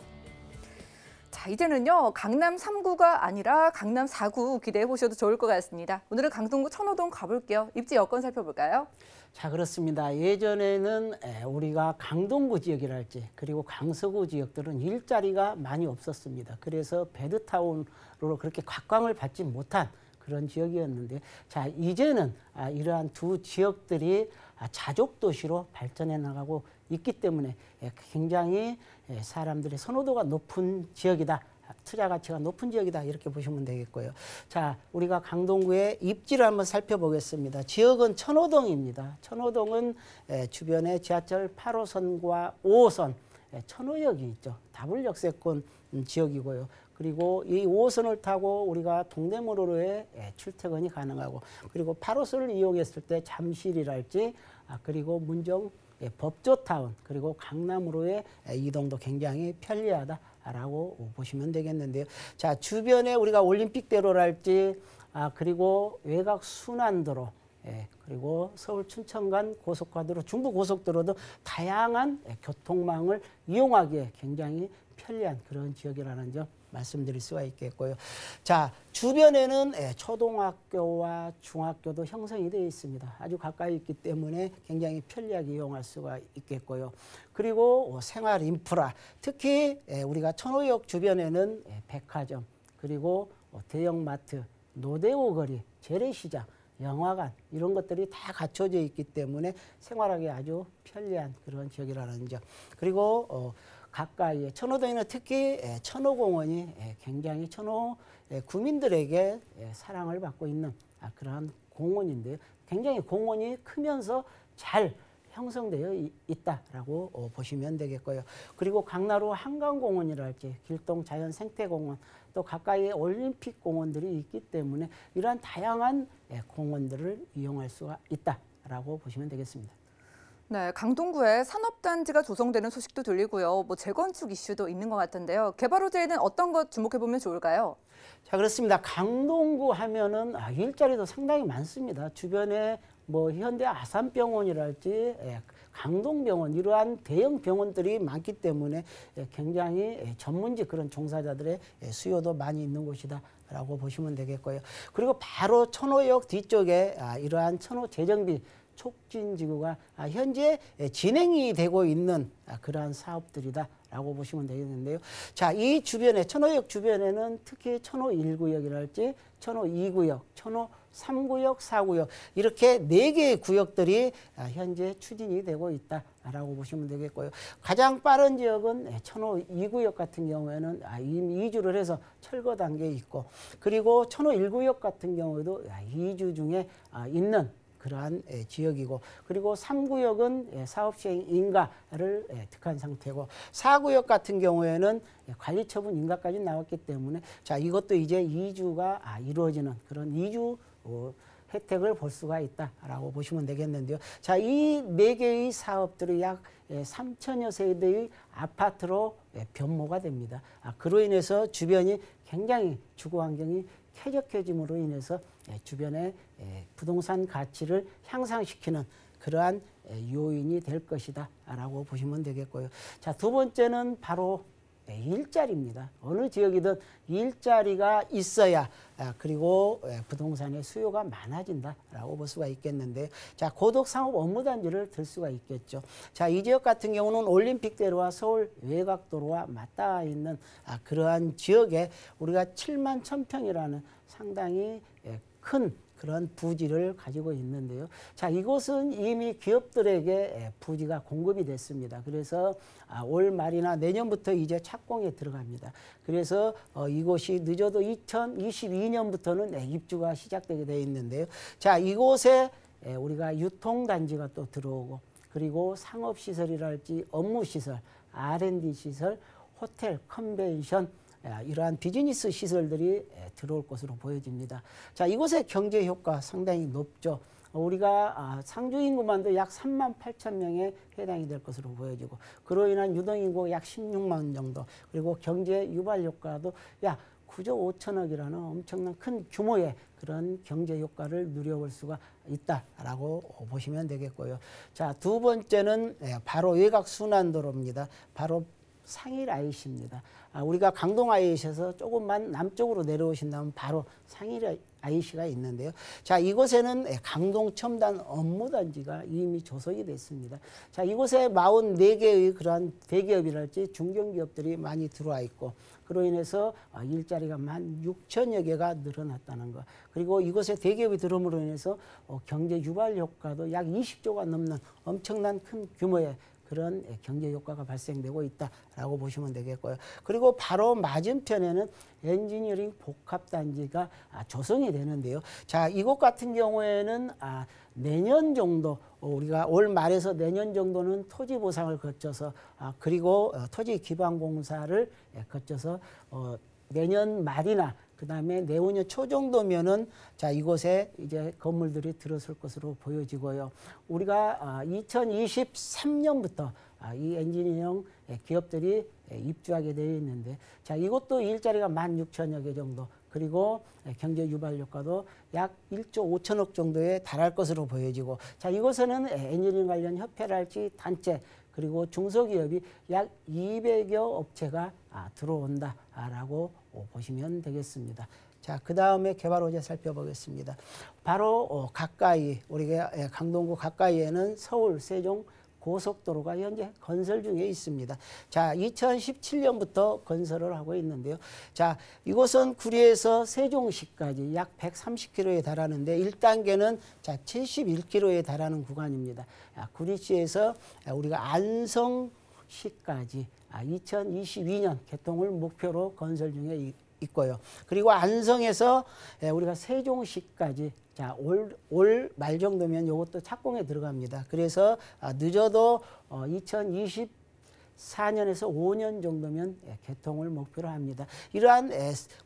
자, 이제는요, 강남 3구가 아니라 강남 4구 기대해 보셔도 좋을 것 같습니다. 오늘은 강동구 천호동 가볼게요. 입지 여건 살펴볼까요? 자, 그렇습니다. 예전에는 우리가 강동구 지역이랄지 그리고 강서구 지역들은 일자리가 많이 없었습니다. 그래서 베드타운으로 그렇게 각광을 받지 못한 그런 지역이었는데, 자, 이제는 이러한 두 지역들이 자족 도시로 발전해 나가고 있기 때문에 굉장히 사람들의 선호도가 높은 지역이다. 투자 가치가 높은 지역이다 이렇게 보시면 되겠고요. 자, 우리가 강동구의 입지를 한번 살펴보겠습니다. 지역은 천호동입니다. 천호동은 주변에 지하철 8호선과 5호선 천호역이 있죠. 다블 역세권 지역이고요. 그리고 이 5호선을 타고 우리가 동대문으로의 출퇴근이 가능하고, 그리고 8호선을 이용했을 때 잠실이랄지 그리고 문정 법조타운 그리고 강남으로의 이동도 굉장히 편리하다라고 보시면 되겠는데요. 자, 주변에 우리가 올림픽대로랄지 그리고 외곽 순환도로 그리고 서울 춘천 간 고속화도로, 중부 고속도로도 다양한 교통망을 이용하기에 굉장히 편리한 그런 지역이라는 점 말씀드릴 수가 있겠고요. 자, 주변에는 초등학교와 중학교도 형성이 되어 있습니다. 아주 가까이 있기 때문에 굉장히 편리하게 이용할 수가 있겠고요. 그리고 생활 인프라, 특히 우리가 천호역 주변에는 백화점, 그리고 대형마트, 노대오 거리, 재래시장, 영화관 이런 것들이 다 갖춰져 있기 때문에 생활하기 아주 편리한 그런 지역이라는 점. 그리고 가까이에 천호동에는 특히 천호공원이 굉장히 천호 구민들에게 사랑을 받고 있는 그러한 공원인데요. 굉장히 공원이 크면서 잘 형성되어 있다라고 보시면 되겠고요. 그리고 강나루 한강공원이랄지 길동 자연생태공원 또 가까이에 올림픽 공원들이 있기 때문에 이러한 다양한 공원들을 이용할 수가 있다라고 보시면 되겠습니다. 네, 강동구에 산업단지가 조성되는 소식도 들리고요. 뭐 재건축 이슈도 있는 것 같은데요. 개발 호재에는 어떤 것 주목해 보면 좋을까요? 자, 그렇습니다. 강동구 하면은 일자리도 상당히 많습니다. 주변에 뭐 현대 아산병원이랄지 강동병원 이러한 대형 병원들이 많기 때문에 굉장히 전문직 그런 종사자들의 수요도 많이 있는 곳이다라고 보시면 되겠고요. 그리고 바로 천호역 뒤쪽에 이러한 천호 재정비 촉진지구가 현재 진행이 되고 있는 그러한 사업들이다라고 보시면 되겠는데요. 자, 이 주변에 천호역 주변에는 특히 천호 1구역이랄지 천호 2구역, 천호 3구역, 4구역 이렇게 4개의 구역들이 현재 추진이 되고 있다라고 보시면 되겠고요. 가장 빠른 지역은 천호 2구역 같은 경우에는 이미 이주를 해서 철거 단계에 있고 그리고 천호 1구역 같은 경우에도 이주 중에 있는 그러한 지역이고 그리고 3구역은 사업 시행 인가를 득한 상태고 4구역 같은 경우에는 관리 처분 인가까지 나왔기 때문에 자 이것도 이제 이주가 이루어지는 그런 이주 혜택을 볼 수가 있다라고 보시면 되겠는데요. 자, 이 4개의 사업들이 약 3천여 세대의 아파트로 변모가 됩니다. 그로 인해서 주변이 굉장히 주거 환경이 쾌적해짐으로 인해서 주변의 부동산 가치를 향상시키는 그러한 요인이 될 것이다 라고 보시면 되겠고요. 자, 두 번째는 바로 일자리입니다. 어느 지역이든 일자리가 있어야 그리고 부동산의 수요가 많아진다라고 볼 수가 있겠는데 자, 고덕상업 업무단지를 들 수가 있겠죠. 자, 이 지역 같은 경우는 올림픽대로와 서울 외곽도로와 맞닿아 있는 그러한 지역에 우리가 7만 1,000평이라는 상당히 큰 그런 부지를 가지고 있는데요. 자, 이곳은 이미 기업들에게 부지가 공급이 됐습니다. 그래서 올 말이나 내년부터 이제 착공에 들어갑니다. 그래서 이곳이 늦어도 2022년부터는 입주가 시작되게 되어 있는데요. 자, 이곳에 우리가 유통단지가 또 들어오고 그리고 상업시설이랄지 업무시설, R&D 시설, 호텔, 컨벤션 이러한 비즈니스 시설들이 들어올 것으로 보여집니다. 자, 이곳의 경제 효과 상당히 높죠. 우리가 상주 인구만도 약 3만 8천 명에 해당이 될 것으로 보여지고 그로 인한 유동 인구 약 16만 정도 그리고 경제 유발 효과도 약 9조 5천억이라는 엄청난 큰 규모의 그런 경제 효과를 누려볼 수가 있다라고 보시면 되겠고요. 자, 두 번째는 바로 외곽 순환도로입니다. 바로 상일 IC입니다. 우리가 강동 IC에서 조금만 남쪽으로 내려오신다면 바로 상일 IC가 있는데요. 자, 이곳에는 강동 첨단 업무단지가 이미 조성이 됐습니다. 자, 이곳에 44개의 그러한 대기업이랄지 중견기업들이 많이 들어와 있고 그로 인해서 일자리가 16,000여 개가 늘어났다는 것. 그리고 이곳에 대기업이 들어옴으로 인해서 경제 유발 효과도 약 20조가 넘는 엄청난 큰 규모의 그런 경제 효과가 발생되고 있다라고 보시면 되겠고요. 그리고 바로 맞은편에는 엔지니어링 복합단지가 조성이 되는데요. 자, 이곳 같은 경우에는 내년 정도 우리가 올 말에서 내년 정도는 토지 보상을 거쳐서 그리고 토지 기반 공사를 거쳐서 내년 말이나 그다음에 내후년 초 정도면은 자, 이곳에 이제 건물들이 들어설 것으로 보여지고요. 우리가 2023년부터 이 엔지니어링 기업들이 입주하게 되어 있는데 자, 이것도 일자리가 16,000여 개 정도 그리고 경제 유발 효과도 약 1조 5천억 정도에 달할 것으로 보여지고 자, 이곳에는 엔지니어링 관련 협회랄지 단체 그리고 중소기업이 약 200여 업체가 들어온다라고 보시면 되겠습니다. 자, 그 다음에 개발 호재 살펴보겠습니다. 바로 가까이 우리가 강동구 가까이에는 서울 세종 고속도로가 현재 건설 중에 있습니다. 자, 2017년부터 건설을 하고 있는데요. 자, 이곳은 구리에서 세종시까지 약 130km에 달하는데 1단계는 자, 71km에 달하는 구간입니다. 구리시에서 우리가 안성시까지 2022년 개통을 목표로 건설 중에 있고요. 그리고 안성에서 우리가 세종시까지 자, 올 말 정도면 이것도 착공에 들어갑니다. 그래서 늦어도 2024년에서 5년 정도면 개통을 목표로 합니다. 이러한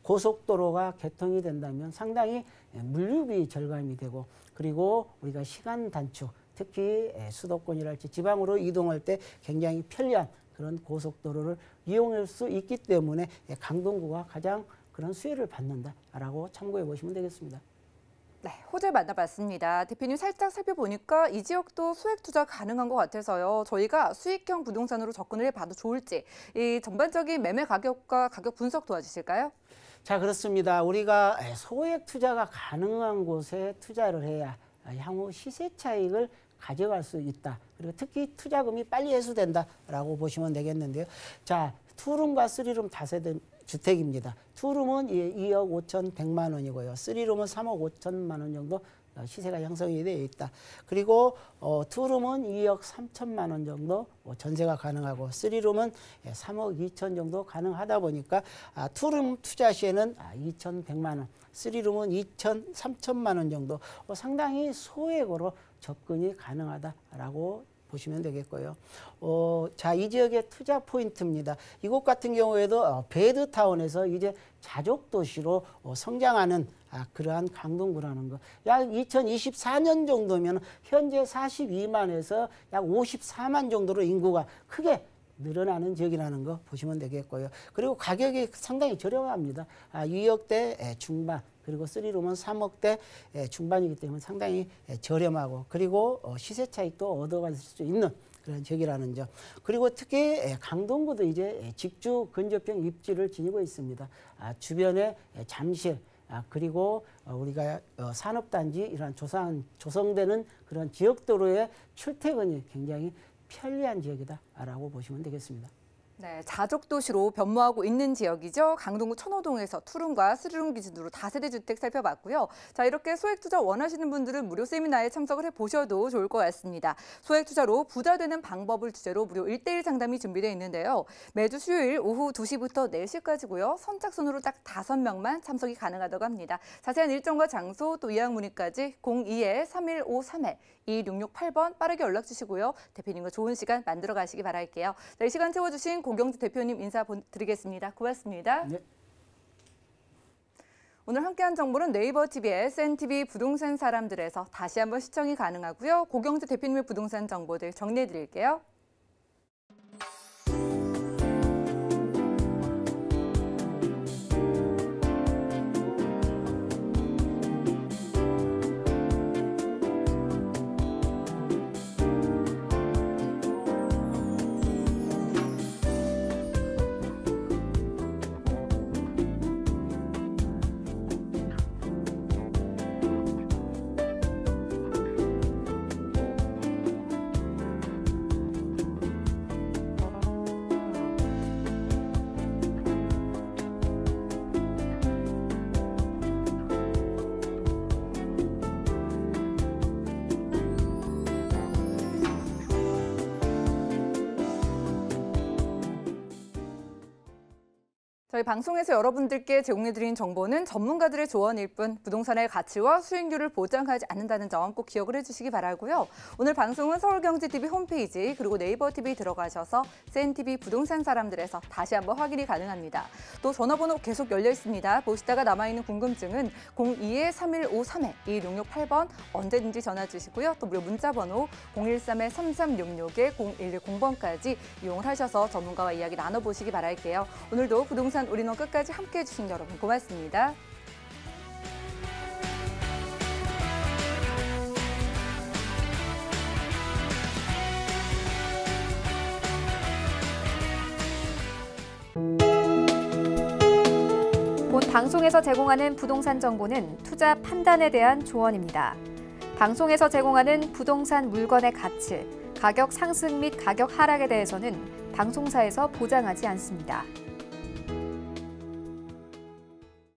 고속도로가 개통이 된다면 상당히 물류비 절감이 되고, 그리고 우리가 시간 단축, 특히 수도권이랄지 지방으로 이동할 때 굉장히 편리한 그런 고속도로를 이용할 수 있기 때문에 강동구가 가장 그런 수혜를 받는다라고 참고해 보시면 되겠습니다. 네, 호재 만나봤습니다. 대표님 살짝 살펴보니까 이 지역도 소액 투자 가능한 것 같아서요. 저희가 수익형 부동산으로 접근을 해봐도 좋을지 이 전반적인 매매 가격과 가격 분석 도와주실까요? 자, 그렇습니다. 우리가 소액 투자가 가능한 곳에 투자를 해야 향후 시세 차익을 가져갈 수 있다. 그리고 특히 투자금이 빨리 회수된다라고 보시면 되겠는데요. 자, 투룸과 쓰리룸 다세대 주택입니다. 투룸은 2억 5,100만 원이고요. 쓰리룸은 3억 5천만 원 정도 시세가 형성이 되어 있다. 그리고 투룸은 2억 3천만 원 정도 전세가 가능하고, 쓰리룸은 3억 2천 정도 가능하다 보니까 투룸 투자 시에는 2,100만 원, 쓰리룸은 3천만 원 정도 상당히 소액으로 접근이 가능하다라고 보시면 되겠고요. 자, 이 지역의 투자 포인트입니다. 이곳 같은 경우에도 베드타운에서 이제 자족 도시로 성장하는 그러한 강동구라는 거. 약 2024년 정도면 현재 42만에서 약 54만 정도로 인구가 크게 늘어나는 지역이라는 거 보시면 되겠고요. 그리고 가격이 상당히 저렴합니다. 2억대 중반, 그리고 쓰리룸은 3억대 중반이기 때문에 상당히 저렴하고, 그리고 시세 차익도 얻어갈 수 있는 그런 지역이라는 점. 그리고 특히 강동구도 이제 직주 근접형 입지를 지니고 있습니다. 주변에 잠실, 그리고 우리가 산업단지 이러한 조성되는 그런 지역도로의 출퇴근이 굉장히 편리한 지역이다라고 보시면 되겠습니다. 네, 자족도시로 변모하고 있는 지역이죠. 강동구 천호동에서 투룸과 쓰리룸 기준으로 다세대 주택 살펴봤고요. 자, 이렇게 소액 투자 원하시는 분들은 무료 세미나에 참석을 해보셔도 좋을 것 같습니다. 소액 투자로 부자 되는 방법을 주제로 무료 1:1 상담이 준비되어 있는데요. 매주 수요일 오후 2시부터 4시까지고요. 선착순으로 딱 5명만 참석이 가능하다고 합니다. 자세한 일정과 장소 또 예약 문의까지 02-3153-2668번 빠르게 연락 주시고요. 대표님과 좋은 시간 만들어 가시기 바랄게요. 자, 이 시간 채워주신 고경주 대표님 인사드리겠습니다. 고맙습니다. 네. 오늘 함께한 정보는 네이버 TV의 SNTV 부동산 사람들에서 다시 한번 시청이 가능하고요. 고경주 대표님의 부동산 정보들 정리해드릴게요. 저희 방송에서 여러분들께 제공해드린 정보는 전문가들의 조언일 뿐 부동산의 가치와 수익률을 보장하지 않는다는 점 꼭 기억을 해주시기 바라고요. 오늘 방송은 서울경제TV 홈페이지 그리고 네이버TV 들어가셔서 SNTV 부동산 사람들에서 다시 한번 확인이 가능합니다. 또 전화번호 계속 열려 있습니다. 보시다가 남아있는 궁금증은 02-3153-2668번 언제든지 전화 주시고요. 또 무료 문자번호 013-3366-0110번까지 이용을 하셔서 전문가와 이야기 나눠보시기 바랄게요. 오늘도 부동산 올인원 끝까지 함께해 주신 여러분 고맙습니다. 본 방송에서 제공하는 부동산 정보는 투자 판단에 대한 조언입니다. 방송에서 제공하는 부동산 물건의 가치, 가격 상승 및 가격 하락에 대해서는 방송사에서 보장하지 않습니다.